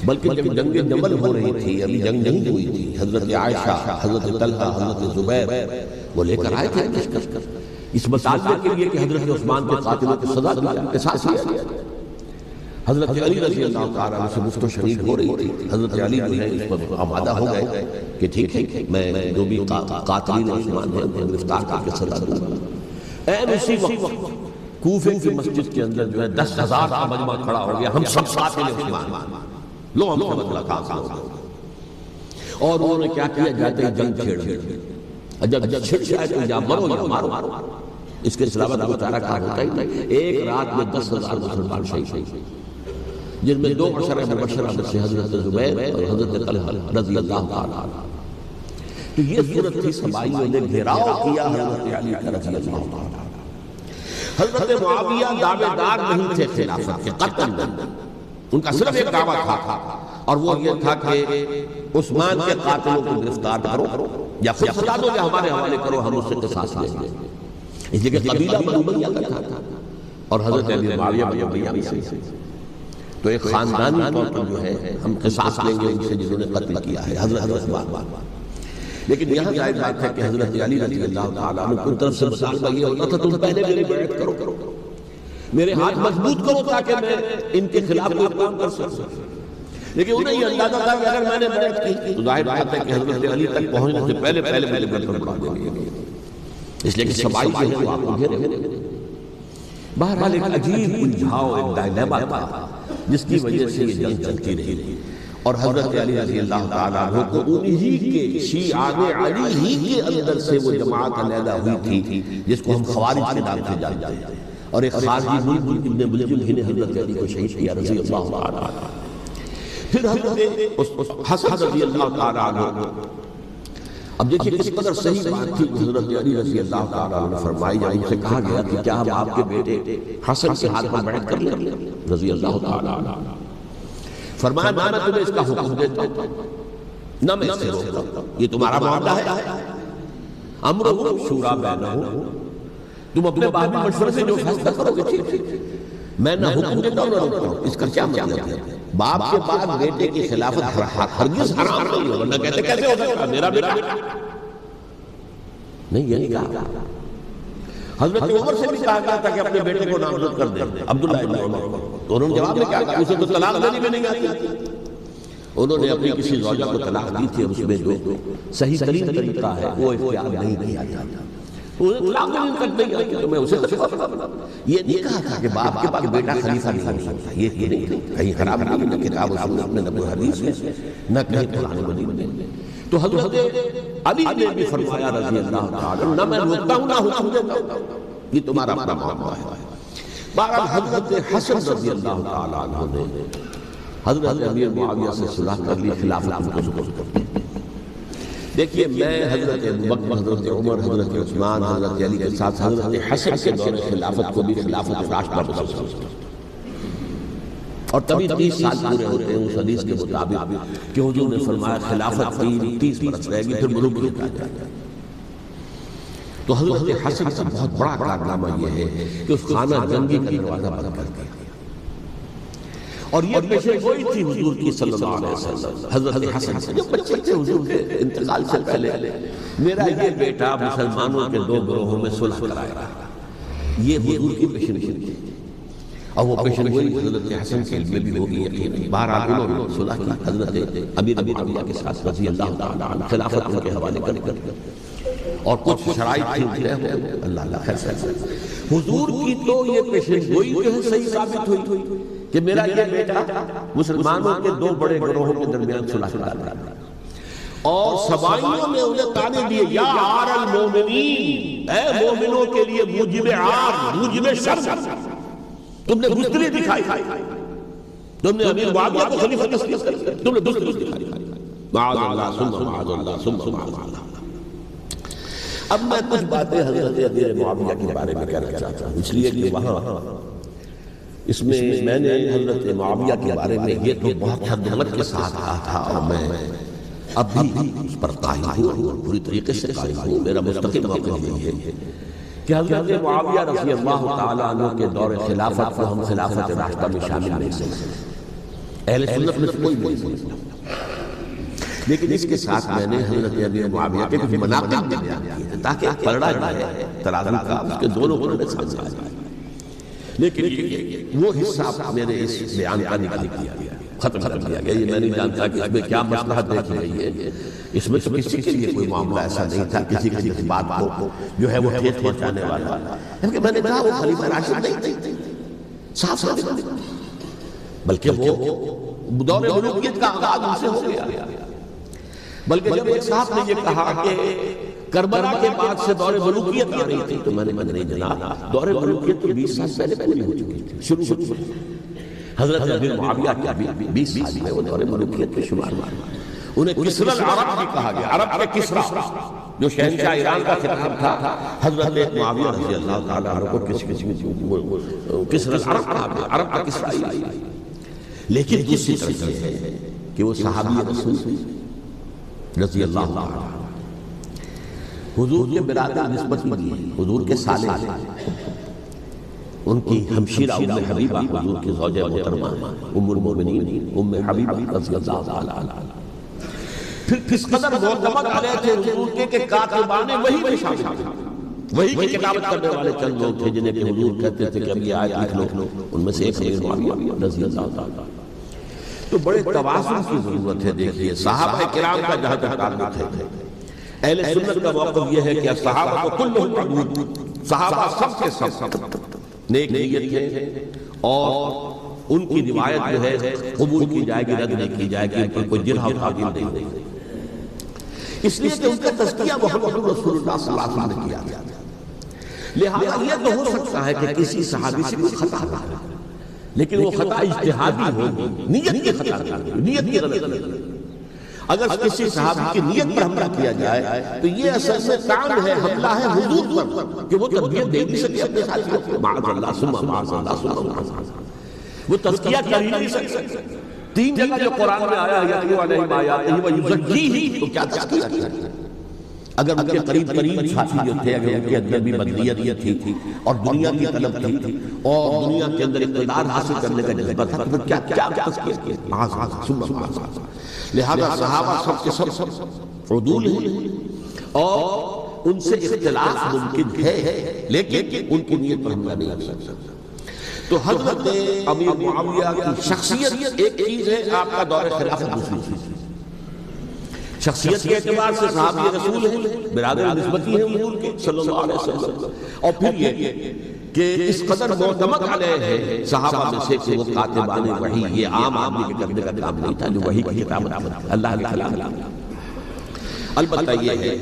بلکہ جب جنگ جمل ہو رہی تھی، ابھی جنگ نہیں ہوئی تھی، حضرت عائشہ، حضرت طلحہ، حضرت زبیر وہ لے کر آئے تھے اس مطالبے کے لیے کہ حضرت عثمان کے قاتلوں کی سزا قصاص کیا جائے۔ حضرت علی رضی اللہ تعالیٰ عنہ سے گفت و شنید ہو رہی تھی، حضرت علی جو ہے اس پر آمادہ ہو گئے کہ ٹھیک ہے میں جو بھی قاتلین عثمان ہیں انہیں گرفتار کر کے سزا دوں گا۔ این اسی وقت کوفے کی مسجد کے اندر جو ہے 10,000 کا مجمع کھڑا ہو گیا، ہم سب قاتل عثمان، لو ہم سے بدلہ کام کرو۔ اور انہوں نے کیا کیا، جاتے ہیں جنگ چھیڑ دی، جب چھڑ جائے تو یا مرو یا مارو، اس کے علاوہ کوئی چارہ کار ہوتا ہی نہیں۔ ایک رات میں 10,000 مسلمان شہید، جن میں 2 عشرہ مبشرہ میں سے حضرت زبیر اور حضرت طلحہ رضی اللہ تعالیٰ عنہ۔ تو یہ صورت تھی، سبائیوں نے گھیراؤ کیا حضرت علی رضی اللہ تعالیٰ عنہ۔ حضرت معاویہ دعوے دار نہیں تھے خلافت کے، قطعاً نہیں، ان کا صرف ایک دعویٰ تھا، اور وہ یہ تھا کہ عثمان کے قاتلوں کو گرفتار کرو یا خود سزا دو یا ہمارے حوالے کرو، ہم اس سے قصاص لیں گے۔ اس لیے کہ قبیلہ بنو امیہ کا تھا، اور حضرت علی معاویہ بنو امیہ سے، تو ایک خاندانی طور پر جو ہے ہم قصاص لیں گے ان سے جنہوں نے قتل کیا ہے حضرت عثمان. لیکن یہاں ظاہر بات ہے کہ حضرت علی رضی اللہ تعالیٰ عنہ کی طرف سے مطالبہ یہ ہوتا تھا تم پہلے میری بیعت کرو، میرے ہاتھ مضبوط کرو تاکہ میں ان کے خلاف کوئی کام کر سکوں. لیکن انہیں یہ اندازہ تھا کہ اگر میں نے بیعت کی تو ظاہر بات ہے کہ حضرت علی تک پہنچنے سے پہلے میرے گردن اڑا دیں گے، اس لیے کہ سبائی جو ہے وہ آپ کو گھیرے. بہرحال ایک عجیب الجھاؤ، ایک ڈائلیما تھا جس کی وجہ سے یہ جنگ چلتی رہی. اور حضرت علی رضی اللہ تعالیٰ عنہ کو انہی کے شیعان علی ہی کے اندر سے وہ جماعت علیحدہ ہوئی تھی جس کو ہم خوارج کے نام سے جانتے ہیں. اور ایک خارجی ملک ابن ملجم ہی نے حضرت علی کو شہید کیا رضی اللہ تعالیٰ عنہ. پھر حضرت حسن رضی اللہ تعالیٰ عنہ، اب دیکھیں کس قدر صحیح بات تھی حضرت علی رضی اللہ تعالیٰ عنہ فرمائی جائے. ان سے کہا گیا کہ کیا ہم آپ کے بیٹے حسن کے ہاتھ پر بیعت کر لیں رضی اللہ تعالیٰ عنہ. فرمایا میں تمہیں اس کا حکم دیتا ہوں، نہ میں اس سے روکتا ہوں، یہ تمہارا معاملہ ہے. امرؤ شورا بینہم، تم اپنے باہمی مشورے سے جو فیصلہ کرو گے ٹھیک. میں نہ حکم دیتا ہوں نہ روکتا ہوں. اس کا کیا مطلب ہے؟ باپ کے بعد بیٹے کی خلافت ہرگز حرام نہیں ہو، ورنہ کہتے کیسے ہو سکتا میرا بیٹا نہیں. یہ نہیں کہا. حضرت عمر سے بھی کہا گیا تھا کہ اپنے بیٹے کو نامزد کر دیں عبداللہ ابن عمر کو، تو انہوں نے جواب میں کیا کہا؟ اسے تو طلاق دینی بھی نہیں آتی. انہوں نے اپنی کسی زوجہ کو طلاق دی تھی، اس میں جو صحیح ترین طریقہ ہے وہ اختیار نہیں کیا جاتا. انہیں طلاق دینی تک نہیں آتی تو میں اسے یہ نہیں کہا تھا کہ باپ کے بعد بیٹا خلیفہ نہیں ہو سکتا. یہ نہیں کہیں خراب نہیں، نہ کتاب و سنت میں، نہ کوئی حدیث میں، نہ کہیں قرآن مجید میں. تو حضرت علی نے بھی فرمایا رضی اللہ تعالیٰ نہ میں روکتا ہوں نہ حکم دیتا ہوں، یہ تمہارا اپنا معاملہ ہے. بہرحال حضرت حسن رضی اللہ تعالیٰ عنہ نے حضرت امیر معاویہ سے صلح کر لی، خلافت کو سپرد کر دی. دیکھیے میں حضرت ابوبکر، حضرت عمر، حضرت عثمان، حضرت علی کے ساتھ حضرت حسن کے دور خلافت کو بھی خلافت راشدہ مسلسل کرتا ہوں. اور تبھی 30 سال پورے ہوتے ہیں اس حدیث کے مطابق کہ حضور نے فرمایا خلافت 30 برس رہے گی پھر ملوکیت آ جائے گی. تو حضرت حسن کا بہت بڑا کارنامہ یہ ہے کہ اس خانہ جنگی کا دروازہ بند کر دیا. اور یہ پیشے گوئی تھی حضور کی صلی اللہ علیہ وسلم. حضرت حسن سے جب بچے تھے حضور کے انتقال سے پہلے میرا یہ بیٹا مسلمانوں کے 2 گروہوں میں صلح کرائے گا، یہ حضور کی پیشن گوئی تھی. اور وہ پیشن گوئی حضرت حسن کے علم میں بھی ہوگی یقین. بہرحال انہوں نے صلح کی حضرت امیر معاویہ کے ساتھ رضی اللہ تعالیٰ عنہ، خلافت ان کے حوالے کر اور کچھ شرائط تھی طے ہوئے. اللہ خیر سے حضور کی تو یہ پیشن گوئی جو ہے صحیح ثابت ہوئی کہ میرا یہ بیٹا مسلمانوں کے 2 بڑے گروہوں کے درمیان صلح کرا رہا ہے. اور سبائیوں نے انہیں تانے دیے یا عار المومنین، اے مومنوں کے لیے موجب عار، موجب شر تم نے بزدلی دکھائی، تم نے امیر معاویہ کو خلیفہ تسلیم کر دیا، تم نے بزدلی دکھائی. معاذ اللہ ثم معاذ اللہ ثم معاذ اللہ. اب میں کچھ باتیں حضرت امیر معاویہ کے بارے میں کہنا چاہتا ہوں، اس لیے کہ وہاں اس میں میں نے حضرت معاویہ کے بارے میں یہ تو بہت حدمت کے ساتھ کہا تھا، اور میں اب بھی اس پر قائم ہوں اور پوری طریقے سے قائم ہوں. میرا مستقل موقف یہ ہے کہ حضرت معاویہ رضی اللہ تعالیٰ عنہ کے دور خلافت کو ہم خلافت راشدہ میں شامل نہیں سمجھتے، اہل سنت میں کوئی نہیں سمجھتا. لیکن اس کے ساتھ میں نے حضرت امیر معاویہ کے کچھ مناقب بھی بیان کیے تاکہ پلڑا جو ہے ترازو کا اس کے دونوں پلڑے سامنے آ جائے. لیکن وہ حصہ میرے اس بیان کا نکال دیا گیا، ختم کر دیا گیا. یہ میں نہیں جانتا کہ اس میں کیا مصلحت دیکھی گئی ہے. اس میں تو کسی کے لیے کوئی معاملہ ایسا نہیں تھا کسی کی بات کو جو ہے وہ ٹھیک پہنچانے والا. کیونکہ میں نے کہا وہ خلیفہ راشد نہیں تھے، صاف صاف، بلکہ وہ دور ملوکیت کا آغاز ان سے ہو گیا. بلکہ جب ایک صاحب نے یہ کہا کہ کربلا کے بعد سے دور ملوکیت آ رہی تھی تو میں نے کہا نہیں جناب، دور ملوکیت تو 20 سال پہلے بھی ہو چکی تھی. شروع حضرت امیر معاویہ کے ابھی 20 سال میں وہ دور ملوکیت کے شمار انہیں کسرا العرب بھی کہا گیا. عرب کے کسرا جو شہنشاہ ایران کا خطاب تھا، حضرت معاویہ رضی اللہ تعالیٰ عنہ کو کسرا العرب کہا گیا، عرب کا کسرا ہی. لیکن دوسری طرف یہ ہے کہ وہ صحابی رسول رضی اللہ تعالیٰ حضور کے برادر نسبت ملی، حضور کے سالے، ان کی ہمشیرہ ام حبیبہ حضور کی زوجہ محترمہ ام المومنین ام حبیبہ رضی اللہ تعالی عنہا پھر کس قدر معتمد علیہ تھے حضور کے کہ کاتبان وحی میں شامل تھے. وحی کی کتابت کرنے والے چند لوگ تھے جنہیں کہ حضور کہتے تھے کہ اب یہ آیت لکھ لو. ان میں سے ایک امیر معاویہ رضی اللہ تعالی. تو بڑے توازن کی ضرورت ہے. دیکھیے صحابہ کرام کا جہاں تک تعلق ہے، اہل سنت کا موقف یہ ہے کہ صحابہ کو کلہم عدول، صحابہ سب کے سب نیک نیت تھے اور ان کی روایت جو ہے قبول کی جائے گی، رد نہیں کی جائے گی، ان پر کوئی جرح و تعدیل نہیں ہوگی. اس لیے کہ ان کا تزکیہ محمد رسول اللہ صلی اللہ علیہ وسلم نے کیا. لہذا یہ تو ہو سکتا ہے کہ کسی صحابی سے کوئی خطا ہوا ہے، لیکن وہ خطا اجتہادی ہوگی، نیت کی خطا ہوگی، نیت کی غلطی. اگر کسی صحابی کی نیت پر حملہ کیا جائے تو یہ اصل میں کام ہے، حملہ ہے حضور پر کہ وہ تربیت دے نہیں سکے اپنے ساتھیوں کو. معاذ اللہ ثم معاذ اللہ ثم معاذ اللہ، وہ تزکیہ کر ہی نہیں سکتے. 3 جگہ جو قرآن میں آیا ہے یتلو علیہم آیاتہ ویزکیہم، تو کیا تزکیہ کیا؟ اگر ان کے قریب ساتھی جو تھے، اگر ان کے اندر بھی بدنیت تھی اور دنیا کی طلب تھی اور دنیا کے اندر اقتدار حاصل کرنے کا جذبہ تھا، تو کیا تزکیہ کیا؟ معاذ اللہ ثم معاذ اللہ. لہذا صحابہ سب کے سب عدول ہیں اور ان سے اختلاف ممکن ہے، لیکن ان کی نیت پر حملہ نہیں کر سکتا. تو حضرت امیر معاویہ کی شخصیت ایک چیز ہے، آپ کا دور خلافت دوسری چیز. شخصیت کے اعتبار سے صحابی رسول ہیں، برادر نسبتی ہیں حضور کے صلی اللہ علیہ وسلم. اور پھر یہ کہ اس قدر معتمد علیہ ہے صحابہ میں سے کہ وہ کاتبان وحی، یہ عام آدمی کے کرنے کا کام نہیں تھا جو وحی کی کتابت اللہ کے کلام. البتہ یہ ہے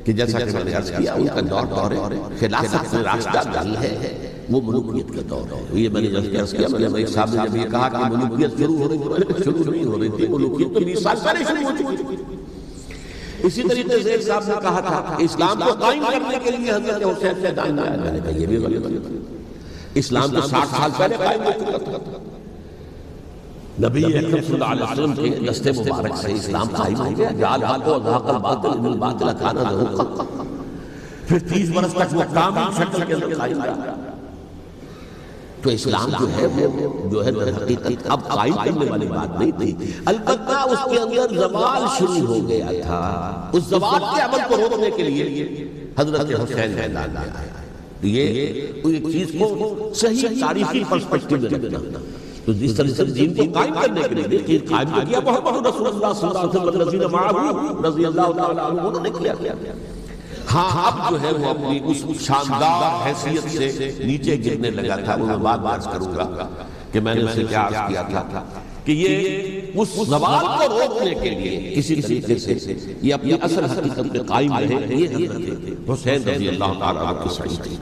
کہ جیسا کہ میں نے عرض کیا ان کا دور خلافت میں راستہ ڈال ہے، وہ ملوکیت کا دور ہے. یہ میں نے عرض کیا، میں نے بھائی صاحب نے جب یہ کہا کہ ملوکیت شروع ہو رہی تھی، شروع نہیں ہو رہی تھی، ملوکیت تو 20 سال پہلے شروع ہو چکی تھی. اسی طریقے سے ایک صاحب نے کہا تھا کہ اسلام کو قائم کرنے کے لیے حضرت حسین سے دان آیا. میں نے کہا یہ بھی غلط ہے. اسلام تو 60 سال پہلے قائم ہو چکا تھا. نبی اکرم صلی اللہ علیہ وسلم کے دست مبارک سے اسلام قائم ہو گیا. جعل الحق وزهق الباطل ان الباطل كان زهوقا. پھر 30 برس تک وہ کامل شکل کے اندر قائم رہا. تو اسلام جو ہے در حقیقت اب قائم کرنے والی بات نہیں تھی. البتہ اس کے اندر زوال شروع ہو گیا تھا. اس زوال کے عمل کو روکنے کے لیے حضرت حسین میدان میں آیا. یہ ایک چیز کو صحیح تاریخی پرسپیکٹیو میں رکھنا. تو جس طرح سے دین کو قائم کرنے کے لیے دیکھیے قائم کیا محمد رسول اللہ صلی اللہ علیہ وسلم والذین معہ رضی اللہ تعالی عنہ انہوں نے کیا. ہاں اب جو ہے وہ اپنی اس شاندار حیثیت سے نیچے گرنے لگا تھا. وہ میں بات عرض کروں گا کہ میں نے اسے کیا عرض کیا تھا کہ یہ اس زوال کو روکنے کے لیے کسی طریقے سے یہ اپنی اصل حقیقت پہ قائم رہے. یہ حضرت حسین رضی اللہ تعالی عنہ کی سعید تھی.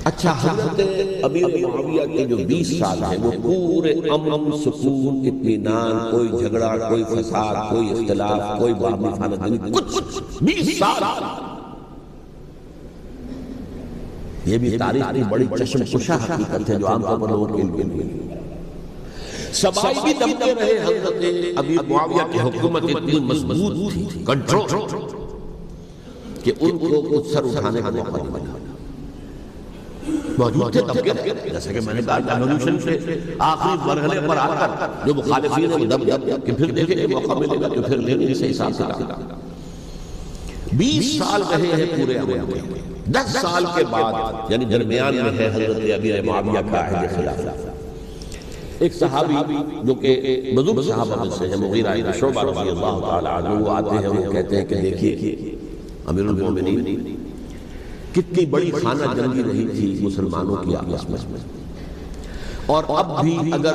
اچھا حضرت امیر معاویہ کے جو 20 سال ہیں وہ پورے امن سکون اطمینان، کوئی جھگڑا، کوئی فساد، کوئی اختلاف، کوئی باہمی خاندانی، کچھ 20 سال. یہ بھی تاریخ کی بڑی چشم کشا حقیقت ہے جو عام طور پر لوگوں کے علم میں نہیں. سبائی بھی دبتے رہے. حضرت امیر معاویہ کی حکومت اتنی مضبوط تھی، کنٹرول، کہ ان کو کچھ سر اٹھانے کا موقع نہیں ملا. موجود تھے طبقے رہے، جیسے کہ میں نے کہا ریولوشن سے آخری مرحلے پر آ کر جو مخالفین ہیں وہ دب جاتے کہ پھر دیکھیں کہ موقع ملے گا تو پھر لیں گے. اسے حساب سے کہا 20 سال رہے ہیں پورے عمل میں. 10 سال کے بعد یعنی درمیان میں ہے حضرت امیر معاویہ کا عہد خلافت. ایک صحابی جو کہ بزرگ صحابہ میں سے ہیں، مغیرہ بن شعبہ رضی اللہ تعالی عنہ، وہ آتے ہیں، وہ کہتے ہیں کہ دیکھیے امیر المومنین کتنی بڑی خانہ جنگی رہی تھی مسلمانوں کی آپس میں، اور اب بھی اگر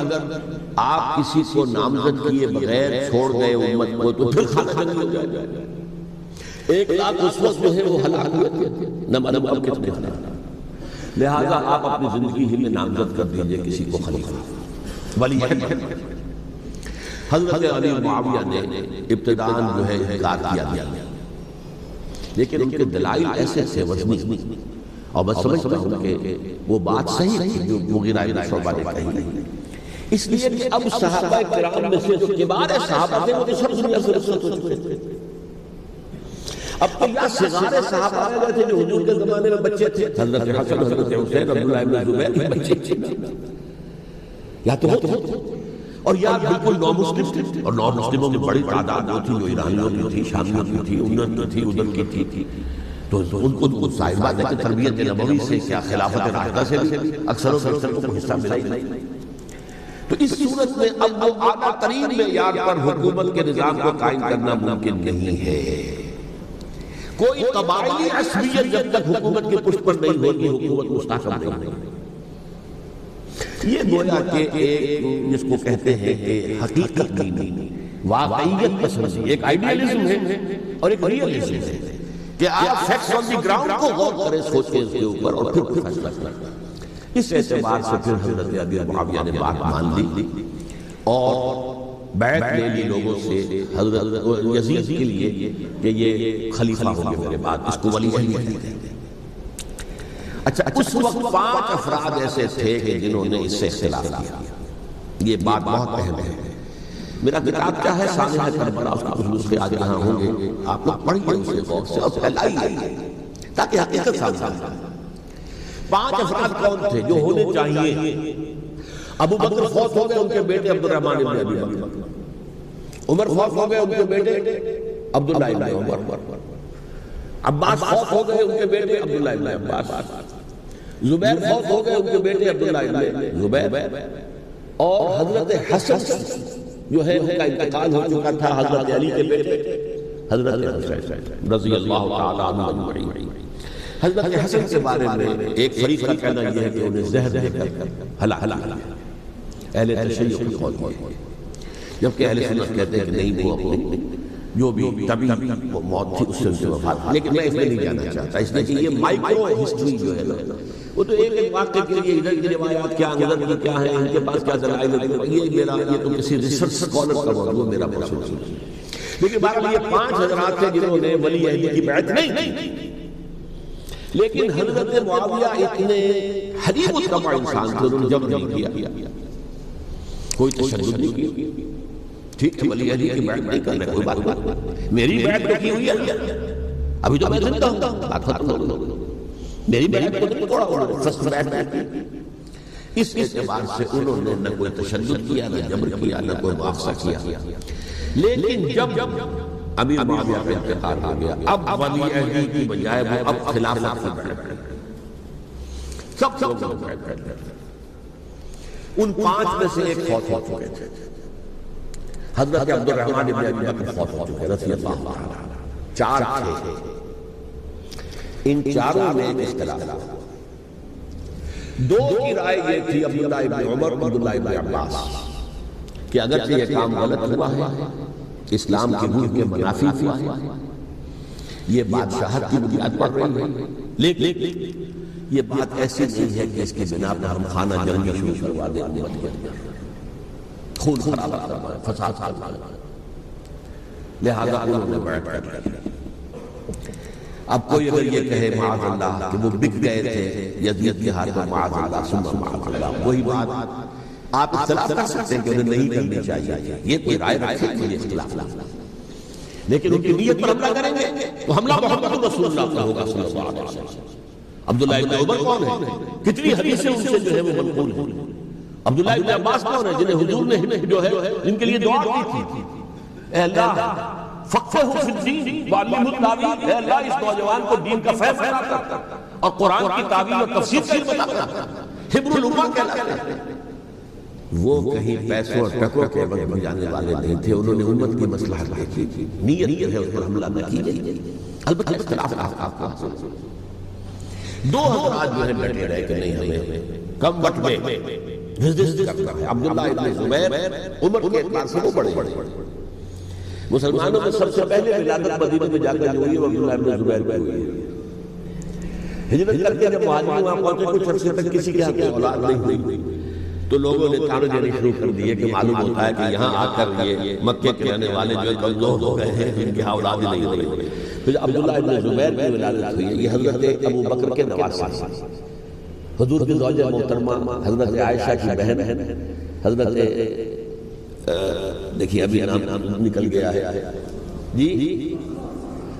آپ کسی کو نامزد کیے بغیر چھوڑ گئے امت کو تو پھر خانہ جنگی ہو جائے. 1 لاکھ اس وقت جو ہے وہ ہلاک ہوئے تھے، نہ کتنے ہلاک. لہذا آپ اپنی زندگی ہی میں نامزد کر دیجئے کسی کو خلیفہ ولی عہد. حضرت علی معاویہ نے ابتداءً جو ہے انکار کیا، لیکن ان کے دلائل ایسے تھے وزنی، اور میں سمجھتا ہوں کہ وہ بات صحیح تھی جو مغیرہ بن شعبہ نے کہی. اس لیے کہ اب صحابہ کرام میں سے جو کبار صحابہ تھے وہ سب دنیا سے رخصت ہو چکے تھے. اب تو یا صغار صحابہ آ گئے تھے جو حضور کے زمانے میں بچے تھے، حضرت حسن، حضرت حسین، عبداللہ ابن زبیر کے بچے تھے، یا تو اور یا بالکل نو مسلم تھے، اور نو مسلموں میں بڑی تعداد وہ تھی جو ایرانیوں کی تھی، شامیوں کی تھی، انہوں کی تھی، ادھر کی تھی، تو ان کو ظاہر بات ہے کہ تربیت نبوی سے کیا خلافت راشدہ سے بھی اکثر و بیشتر کو حصہ ملا ہی نہیں۔ تو اس صورت میں اب اعلیٰ ترین معیار پر حکومت کے نظام کو قائم کرنا ممکن نہیں ہے۔ کوئی قبائلی عصبیت جب تک حکومت کی پشت پر نہیں ہوگی، حکومت مستحکم نہیں ہوگی۔ یہ گویا کہ ایک جس کو کہتے ہیں کہ حقیقت دینی، واقعیت پسندی، ایک آئیڈیالزم ہے اور ایک ریئلزم ہے کہ آپ فیکٹس آن دی گراؤنڈ کو غور کریں، سوچیں اس کے اوپر اور پھر فیصلہ کریں۔ اس اعتبار سے پھر حضرت ابی معاویہ نے بات مان لی اور بیعت لے لی لوگوں سے حضرت یزید کے لیے کہ یہ خلیفہ ہوں گے میرے بعد، اس کو ولی عہد کہتے ہیں۔ اچھا، اس وقت 5 افراد ایسے تھے کہ جنہوں نے اس سے اختلاف کیا۔ یہ بات بہت اہم ہے۔ میرا کتاب کیا ہے، سانحہ کربلا، اس کے کچھ نسخے آج یہاں ہوں گے، آپ لوگ پڑھیے اسے غور سے اور پھیلائیے تاکہ حقیقت سامنے آئے۔ 5 افراد کون تھے جو ہونے چاہیے؟ ابو بکر فوت ہو گئے، ان کے بیٹے عبد الرحمن ابن ابی بکر۔ عمر فوت ہو گئے، ان کے بیٹے عبداللہ ابن عمر۔ عباس فوت ہو گئے، ان کے بیٹے عبداللہ ابن عباس۔ زبیر فوت ہو گئے، ان کے بیٹے عبداللہ ابن زبیر۔ اور حضرت حسن جو ہے ان کا انتقال ہو چکا تھا، حضرت علی کے بیٹے حضرت حسین رضی اللہ تعالیٰ عنہ اجمعین۔ حضرت حسن کے بارے میں ایک فریق کا کہنا یہ ہے کہ انہیں زہر دے کر ہلاک کیا، اہل تشیع کی قول ہے، جبکہ اہل سنت کہتے ہیں کہ نہیں، وہ اپنی جو بھی طبیعی موت تھی اس سے ان کی وفات، لیکن میں اس میں نہیں جانا چاہتا، اس لیے کہ یہ مائیکرو ہسٹری جو ہے وہ تو ایک ایک واقعے کے لیے ادھر کی روایات کیا، ادھر کی کیا ہے، ان کے پاس کیا دلائل ہے، یہ تو کسی ریسرچ اسکالر کا موضوع میرا موضوع ہے۔ لیکن بہرحال یہ 5 حضرات تھے جنہوں نے ولی عہد کی بیعت نہیں کی، لیکن حضرت معاویہ اتنے حلیم الطبع انسان تھے، انہوں نے جبر نہیں کیا، کوئی تشدد نہیں کیا۔ ٹھیک ہے، ولی عہد کی بیعت نہیں کرنا، کوئی بات نہیں، میری بیعت تو کی ہوئی ہے، ابھی تو میں زندہ ہوں، بات ختم ہو گئی، میری بیعت کو نہیں توڑا، فرسٹ بیعت کی۔ اس اعتبار سے انہوں نے نہ کوئی تشدد کیا، نہ جبر کیا، نہ کوئی مواخذہ کیا۔ لیکن جب امیر معاویہ کا انتقال ہو گیا، اب ولی عہد کی بجائے وہ اب خلافت کی بیعت، سب ان 5 میں سے ایک فوت ہو چکے تھے، حضرت عبد الرحمن ابن ابی بکر فوت ہو چکے رضی اللہ عنہ۔ 4 تھے، ان چاروں میں ایک اختلاف تھا۔ 2 کی رائے یہ تھی، عبداللہ ابن عمر، عبداللہ ابن عباس، کہ اگرچہ یہ کام غلط ہوا ہے، اسلام کی روح کے منافی ہوا ہے، یہ بادشاہت کی بنیاد پر رہی ہے، لیکن یہ بات ایسی نہیں ہے کہ اس کی بنا پر ہم خانہ جنگی شروع کروا دیں، خون خراب کروانا، فساد کروانا، لہذا انہوں نے بیعت کر لی۔ اب کوئی اگر یہ کہے معاذ اللہ کہ وہ بک گئے تھے یزید کے ہاتھ میں، معاذ اللہ ثم معاذ اللہ، وہی بات آپ اختلاف کر سکتے ہیں کہ انہیں نہیں کرنی چاہیے، یہ کوئی رائے رکھے کہ یہ اختلاف نہ، لیکن ان کی نیت پر حملہ کریں گے تو حملہ محمد رسول اللہ کا ہوگا صلی اللہ علیہ وسلم۔ عبداللہ ابن عمر کون ہے؟ کتنی حدیثیں ان سے جو ہے وہ منقول ہیں۔ عبداللہ ابن عباس کون ہے؟ جنہیں حضور نے جو ہے ان کے لیے دعا کی تھی، اے اللہ فقہہ فی الدین وعلمہ التاویل، اے اللہ اس نوجوان کو دین کا فہم عطا کر اور قرآن کی تعویل و تفسیر کا علم عطا کر، حبر الامہ کہلاتے ہیں۔ وہ کہیں پیسوں اور ٹکوں کے وقت بجانے والے نہیں تھے، انہوں نے امت کی مصلحت دیکھی تھی، نیت ہے اس پر حملہ نہ کیجیے، البتہ اختلاف آپ کا 2 حضرات جو ہے ڈٹے رہے کہ نہیں، ہمیں کم وقت میں رزق کرنا ہے۔ عبداللہ ابن زبیر عمر کے اعتبار سے وہ بڑے مسلمانوں میں سب سے پہلے ولادت مدینہ میں جا کر جو ہوئی وہ عبداللہ ابن زبیر کو ہوئی۔ ہجرت کر کے جب مہاجرین وہاں پہنچے کچھ عرصے تک کسی کے ہاتھ اولاد نہیں ہوئی تو لوگوں نے تانے دینے شروع کر دیے کہ معلوم ہوتا ہے کہ یہاں آ کر یہ مکے کے رہنے والے جو کمزور ہو گئے ہیں، ان کی اولاد نہیں ہو رہی۔ پھر عبداللہ ابن زبیر کی ولادت ہوئی، یہ حضرت ابو بکر کے نواسے، حضور کی زوجہ محترمہ حضرت عائشہ کی بہن حضرت دیکھیے ابھی نام نکل گیا ہے جی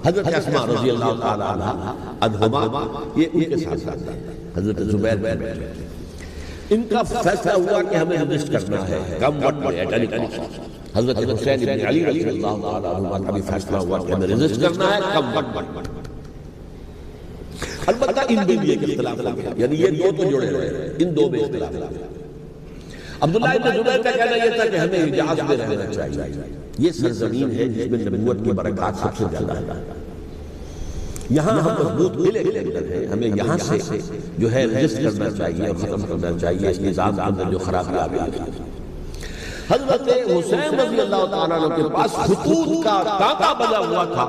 حضرت اسماء رضی اللہ تعالی عنہ عنہما یہ ان کے ساتھ ساتھ حضرت زبیر بن بیٹھے، ان کا فیصلہ ہوا کہ ہمیں رجسٹ کرنا ہے کم وقت میں ایٹ اینی کاسٹ۔ حضرت حسین بن علی رضی اللہ تعالی عنہ کا بھی فیصلہ ہوا کہ ہمیں رجسٹ کرنا ہے کم وقت میں۔ البتہ ان میں بھی ایک اختلاف ہو گیا، یعنی یہ دو تو جڑے رہے، ان دو میں اختلاف ہو گیا۔ عبداللہ ابن زبیر کا کہنا یہ تھا کہ ہمیں حجاز میں رہنا چاہیے، یہ سرزمین ہے جس میں نبوت کی برکات سب سے زیادہ ہے، یہاں ہم مضبوط قلعے کے اندر ہیں، ہمیں یہاں سے جو ہے رجسٹ کرنا چاہیے اور ختم کرنا چاہیے اس نظام کے اندر جو خرابی آ گئی۔ حضرت حسین رضی اللہ تعالیٰ عنہ کے پاس خطوط کا تانتا بنا ہوا تھا،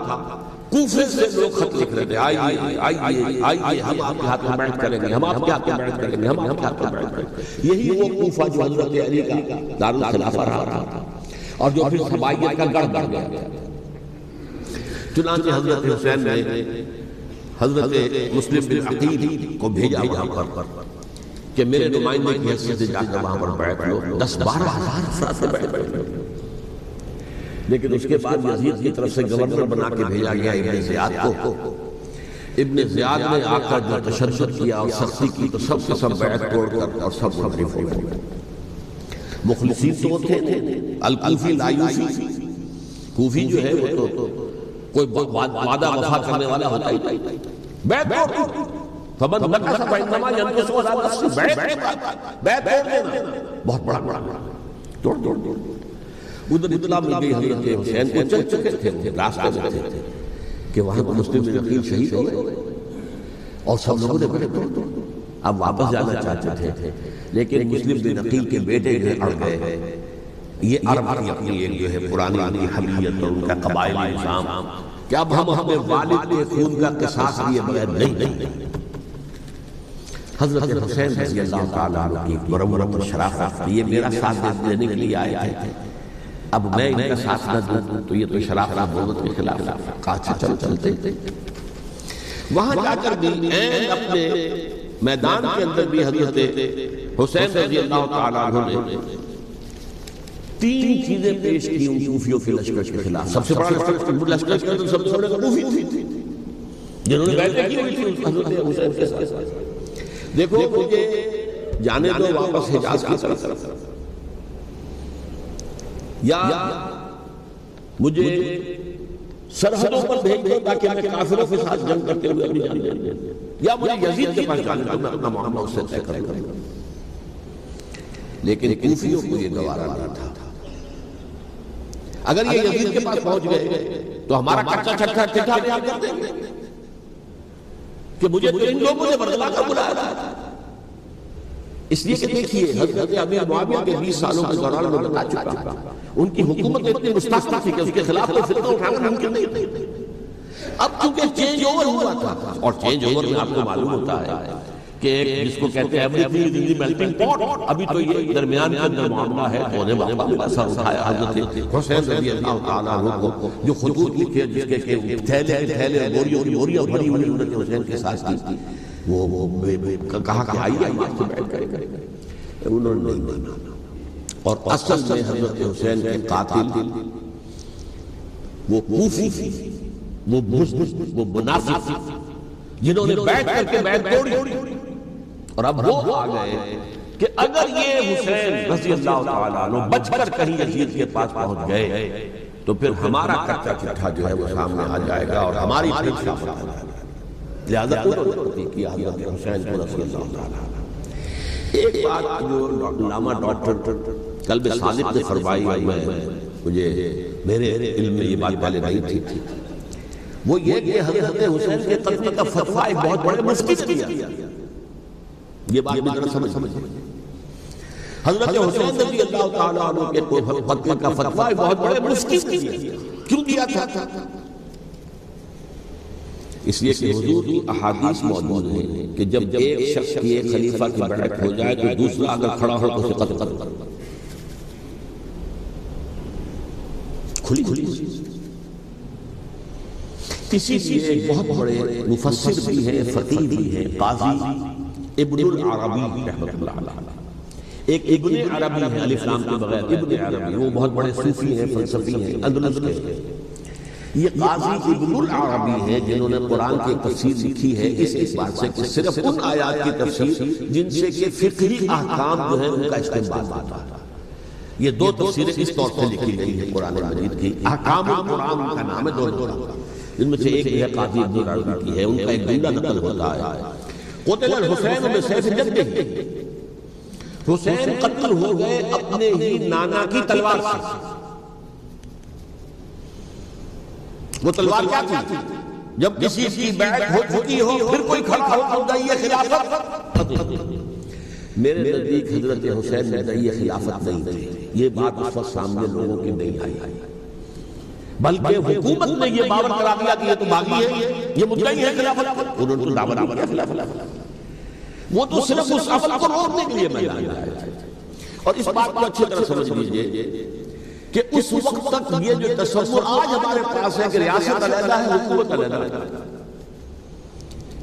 کوفے سے لوگ خط لکھ رہے تھے، آئیے آئیے آئیے ہم آپ کے ہاتھ میں بیعت کریں گے، ہم آپ کے ہاتھ میں بیعت کریں گے، ہم آپ کے ہاتھ میں بیعت کریں گے۔ یہی وہ کوفہ جو حضرت علی کا دارالخلافہ رہا تھا اور جو پھر سبائیت کا گڑھ بن گیا۔ چنانچہ حضرت حسین نے حضرت مسلم بن عقیل کو بھیجا وہاں پر کہ میرے نمائندے کی حیثیت سے جا کر وہاں پر بیعت لو، 10-12 ہزار افراد سے بیعت لو۔ لیکن اس کے بعد یزید کی طرف سے گورنر بنا کے بھیجا گیا ابن زیاد کو۔ ابن زیاد نے آ کر جو تشدد کیا اور سختی کی تو سب سے سب بیعت توڑ کر اور سب منحرف ہو گئے۔ مخلصین تو تھے الکوفی لایوسی، کوفی جو ہے وہ تو کوئی وعدہ وفا کرنے والا ہوتا ہی نہیں، بیعت توڑ فمن نقص فإنما ينقص على نفسه، بیعت توڑ دینا بہت بڑا توڑ۔ ادھر اطلاع مل گئی حضرت حسین کو، چل چکے تھے راستے میں تھے کہ وہاں پر مسلم بن عقیل شہید ہو گئے اور سب لوگوں نے بڑے توڑ، اب واپس جانا چاہتے تھے لیکن مسلم بن عقیل کے بیٹے جو اڑ گئے۔ یہ عرب کی اپنی ایک جو ہے پرانی ان کی حمیت اور ان کا قبائلی نظام کہ اب ہم اپنے والد کے خون کا قصاص لیے بغیر نہیں۔ حضرت حسین رضی اللہ تعالیٰ عنہ کی مرمت و شرافت، یہ میرا ساتھ دینے کے لیے آئے تھے، اب میں ان کا ساتھ نہ دوں تو یہ تو شرافت مرمت کے خلاف کہا چلتے۔ وہاں جا کر بھی اپنے میدان کے اندر بھی حضرت حسین رضی اللہ تعالیٰ عنہ نے 3 چیزیں پیش کی ان کوفیوں کے لشکر کے خلاف۔ سب سے بڑا لشکر کے اندر سب سے بڑے کوفی تھے جنہوں نے بیعت کی ہوئی تھی حضرت حسین کے ساتھ۔ دیکھو مجھے جانے دو واپس حجاز کی طرف، یا مجھے سرحدوں پر بھیج دو تاکہ میں کافروں کے ساتھ جنگ کرتے ہوئے اپنی جان دے دوں، یا مجھے یزید کے پاس جانے دو، میں اپنا معاملہ اس سے طے کر لوں۔ لیکن کوفیوں کو یہ گوارا نہیں تھا، اگر یہ یزید کے پاس پہنچ گئے تو ہمارا کچا چھٹا ٹھٹا بیان کر دیں گے کہ مجھے تو ان لوگوں نے برگلا کر بلایا تھا۔ اس لیے کہ دیکھیے حضرت امیر معاویہ کے 20 سالوں کے دوران میں بتا چکا ان کی حکومت اتنی مستحکم تھی کہ اس کے خلاف تو فتنہ اٹھانا ممکن نہیں تھا۔ اب چونکہ چینج اوور ہوا تھا، اور چینج اوور میں آپ کو معلوم ہوتا ہے کہ جس کو کہتے ہیں ایوریتھنگ از ان دی میلٹنگ پاٹ، ابھی تو یہ درمیان کے اندر معاملہ ہے، تو انہیں واپس ایسا اٹھایا حضرت حسین رضی اللہ تعالیٰ عنہ کو جو خطوط لکھے جس کے تھیلے بوریوں کی بوریاں بھری ہوئی حضرت حسین کے ساتھ تھی، وہ کہا کہ آئیے ہم آپ سے بیعت کریں گے، انہوں نے نہیں مانا۔ اور اصل میں حضرت حسین کے قاتل وہ کوفی، وہ بزدل، وہ منافق جنہوں نے بیعت کر کے بیعت توڑی، اور اب وہ آ گئے کہ اگر یہ حسین رضی اللہ تعالیٰ عنہ بچ کر کہیں یزید کے پاس پہنچ گئے تو پھر ہمارا کچا چٹھا جو ہے وہ سامنے آ جائے گا اور ہماری پھر شامت آ جائے گا۔ لہذا انہوں نے کیا حضرت حسین کو رضی اللہ تعالیٰ عنہ۔ ایک بات جو علامہ ڈاکٹر قلب صادق نے فرمائی، مجھے میرے علم میں یہ بات پہلے نہیں تھی، وہ یہ کہ حضرت حسین کے قتل کا فتویٰ ایک بہت بڑے مفتی نے دیا۔ یہ بات بھی ذرا سمجھ حضرت حسین رضی اللہ تعالیٰ عنہ کے قتل کا فتویٰ ایک بہت بڑے مفتی نے دیا۔ کیوں دیا تھا؟ اس لیے کہ حضور کی احادیث موجود ہیں کہ جب ایک شخص کی ایک خلیفہ کی بیعت ہو جائے تو دوسرا اگر کھڑا ہو تو اسے قتل کر کھلی اسی لیے ایک بہت بڑے مفسر بھی ہیں، فقیہ بھی ہیں، قاضی ابن العربی رحمۃ اللہ علیہ، ایک ابن عربی ہے الف لام کے بغیر، ابن عربی، وہ بہت بڑے صوفی ہیں، فلسفی ہیں، اندلس کے۔ یہ قاضی ابن العربی ہے جنہوں نے قرآن کی تفسیر لکھی ہے اس اعتبار سے کہ صرف ان آیات کی تفسیر جن سے کہ فقہی احکام جو ہیں ان کا استعمال ہوتا ہے. یہ دو تفسیریں اس طور سے لکھی گئی ہیں قرآن مجید کی. احکام القرآن کا نام ہے دونوں کا، جن میں سے ایک ہے قاضی ابن العربی کی ہے. ان کا ایک جملہ نقل ہوتا ہے قتل الحسین بسیف جدہ، حسین قتل ہو گئے اپنے ہی نانا کی تلوار سے. وہ تلوار کیا تھی؟ جب کسی کی بیعت ہو چکی ہو پھر کوئی کھڑا ہو مدعی خلافت. میرے نزدیک حضرت حسین مدعی خلافت نہیں تھے. یہ بات اس وقت سامنے لوگوں کی نہیں آئی، بلکہ حکومت نے یہ باور کرا دیا کہ یہ تو باغی ہے، یہ مدعی ہے خلافت. انہوں نے تو دعویٰ دیا خلافت. وہ تو صرف اس عمل کو روکنے کے لیے میدان میں آئے تھے. اور اس بات کو اچھی طرح سمجھ لیجئے کہ اس وقت تک یہ جو تصور آج ہمارے پاس ہے کہ ریاست علیحدہ ہے، حکومت علیحدہ ہے.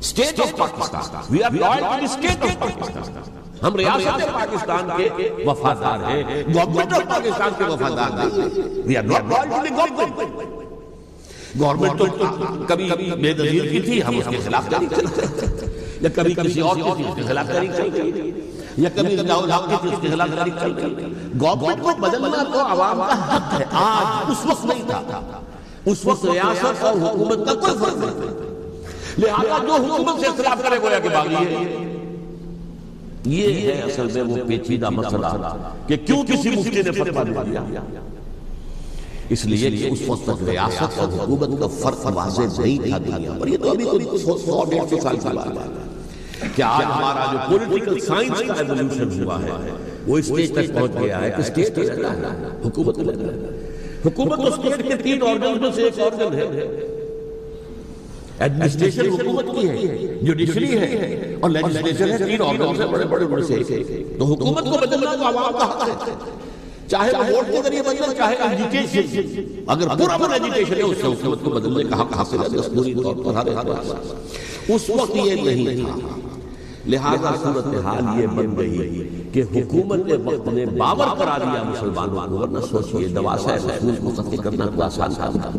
State of Pakistan, we are loyal to the state of Pakistan. ہم ریاست پاکستان کے وفادار ہیں، گورنمنٹ آف پاکستان کے وفادار نہیں. We are not loyal to the government. Government تو کبھی بے نظیر کی تھی، ہم اس کے خلاف جاری کرتے تھے، یا کبھی کسی اور کی تھی اس کے خلاف جاری کرتے تھے، یا کبھی لاہور کی تھی اس کے خلاف جاری کرتے تھے. گورنمنٹ کو بدلنا تو عوام کا حق ہے. آج اس وقت نہیں تھا. اس وقت ریاست اور حکومت کا کوئی فرق نہیں تھا. لہذا جو حکومت سے اختلاف کرے گویا کہ باغی ہے. یہ ہے اصل میں وہ پیچیدہ مسئلہ کہ کیوں کسی مفتی نے فتویٰ دیا. اس لیے کہ اس وقت تک ریاست اور حکومت کا فرق واضح نہیں تھا دنیا پر. یہ تو ابھی 100-150 سال کی بات ہے کہ آج ہمارا جو پولیٹیکل سائنس کا ایولیوشن ہوا ہے وہ اس اسٹیج تک پہنچ گیا ہے کہ اسٹیٹ علیحدہ ہے، حکومت علیحدہ ہے. حکومت تو اسٹیٹ کے 3 آرگن میں سے ایک آرگن ہے. ایڈمنسٹریشن حکومت کی ہے، جوڈیشری ہے اور لیجسلیچر ہے. 3 آرگن سے بڑے بڑے سے ایک. تو حکومت کو بدلنا تو عوام کا حق ہے، چاہے وہ ووٹ کے ذریعے بدلے چاہے ایجوکیشن. اگر پورا ایجوکیشن ہے اس سے حکومت کو بدلنے کا حق حاصل ہے دستوری طور پر ہر ایک. اس وقت یہ نہیں تھا. لہذا صورتحال یہ بن گئی کہ حکومت نے وقت نے باور کرا دیا مسلمانوں کو. ورنہ سوچئے دواسہ رسول کو ختم کرنا تو آسان کام تھا.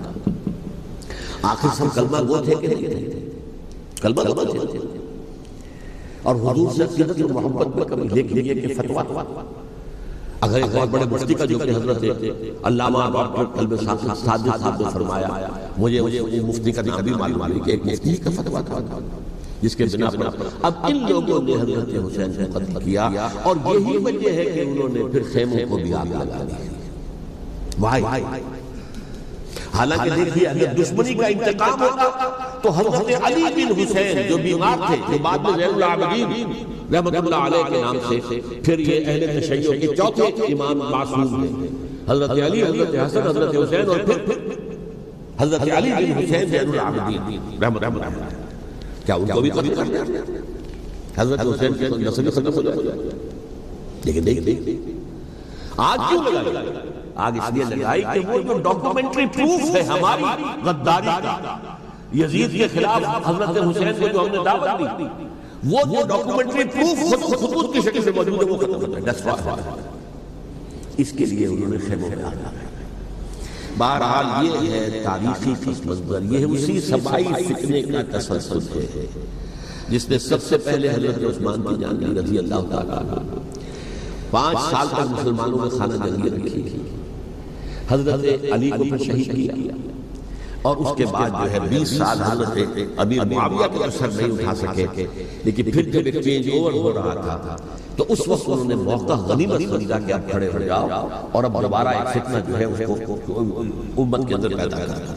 آخر سب کلمہ گو تھے کہ نہیں تھے؟ کلمہ گو تھے. اور حضور سے عقیدت و محبت میں کبھی دیکھ لیجئے کہ فتویٰ اگر ایک بہت بڑے مفتی کا جو کہ حضرت علامہ ڈاکٹر قلب صادق صاحب نے فرمایا، مجھے مفتی کا نام بھی معلوم ہے کہ ایک مفتی کا فتویٰ تھا جس کے بنا پر اب ان لوگوں نے حضرت حسین کو قتل کیا. اور یہی وجہ ہے کہ انہوں نے پھر خیموں کو بھی آگ لگا دی. وائی حالانکہ دیکھیے اگر دشمنی کا انتقام ہوتا تو حضرت علی بن حسین جو بیمار تھے، جو بعد میں زین العابدین رحمت اللہ علیہ کے نام سے پھر یہ اہل تشیع کے چوتھے امام معصوم ہیں، حضرت علی، حضرت حسن، حضرت حسین اور پھر حضرت علی بن حسین زین العابدین رحمت اللہ علیہ. کیا ان کو بھی قتل کر دیا؟ حضرت حسین کی نسل ختم ہو جائے. لیکن دیکھ آج کیوں لگائی؟ آج اس لیے لگائی کہ وہ جو ڈاکومنٹری پروف ہے ہماری غداری کا یزید کے خلاف حضرت حسین کو جو ہم نے دعوت دی، وہ جو ڈاکومنٹری پروف خطوط کی شکل میں موجود ہے وہ ختم ہو جائے. اس کے لیے انہوں نے خیموں میں آنا ہے. بہرحال یہ ہے تاریخی پس منظر. یہ ہے اسی سبائی فتنے کا تسلسل ہے جس نے سب سے پہلے حضرت عثمان کی جان لی رضی اللہ تعالیٰ عنہ. 5 سال تک مسلمانوں میں خانہ جنگی رکھی. حضرت علی کو پھر شہید کیا اور اس کے بعد جو ہے 20 سال حضرت امیر معاویہ کے سر نہیں اٹھا سکے. لیکن پھر جب ایک چینج اوور ہو رہا تھا تو اس وقت انہوں نے موقع غنیمت سمجھا کہ اب کھڑے ہو جاؤ اور اب دوبارہ ایک فتنہ جو ہے اس کو امت کے اندر پیدا کرنا.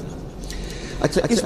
اچھا اس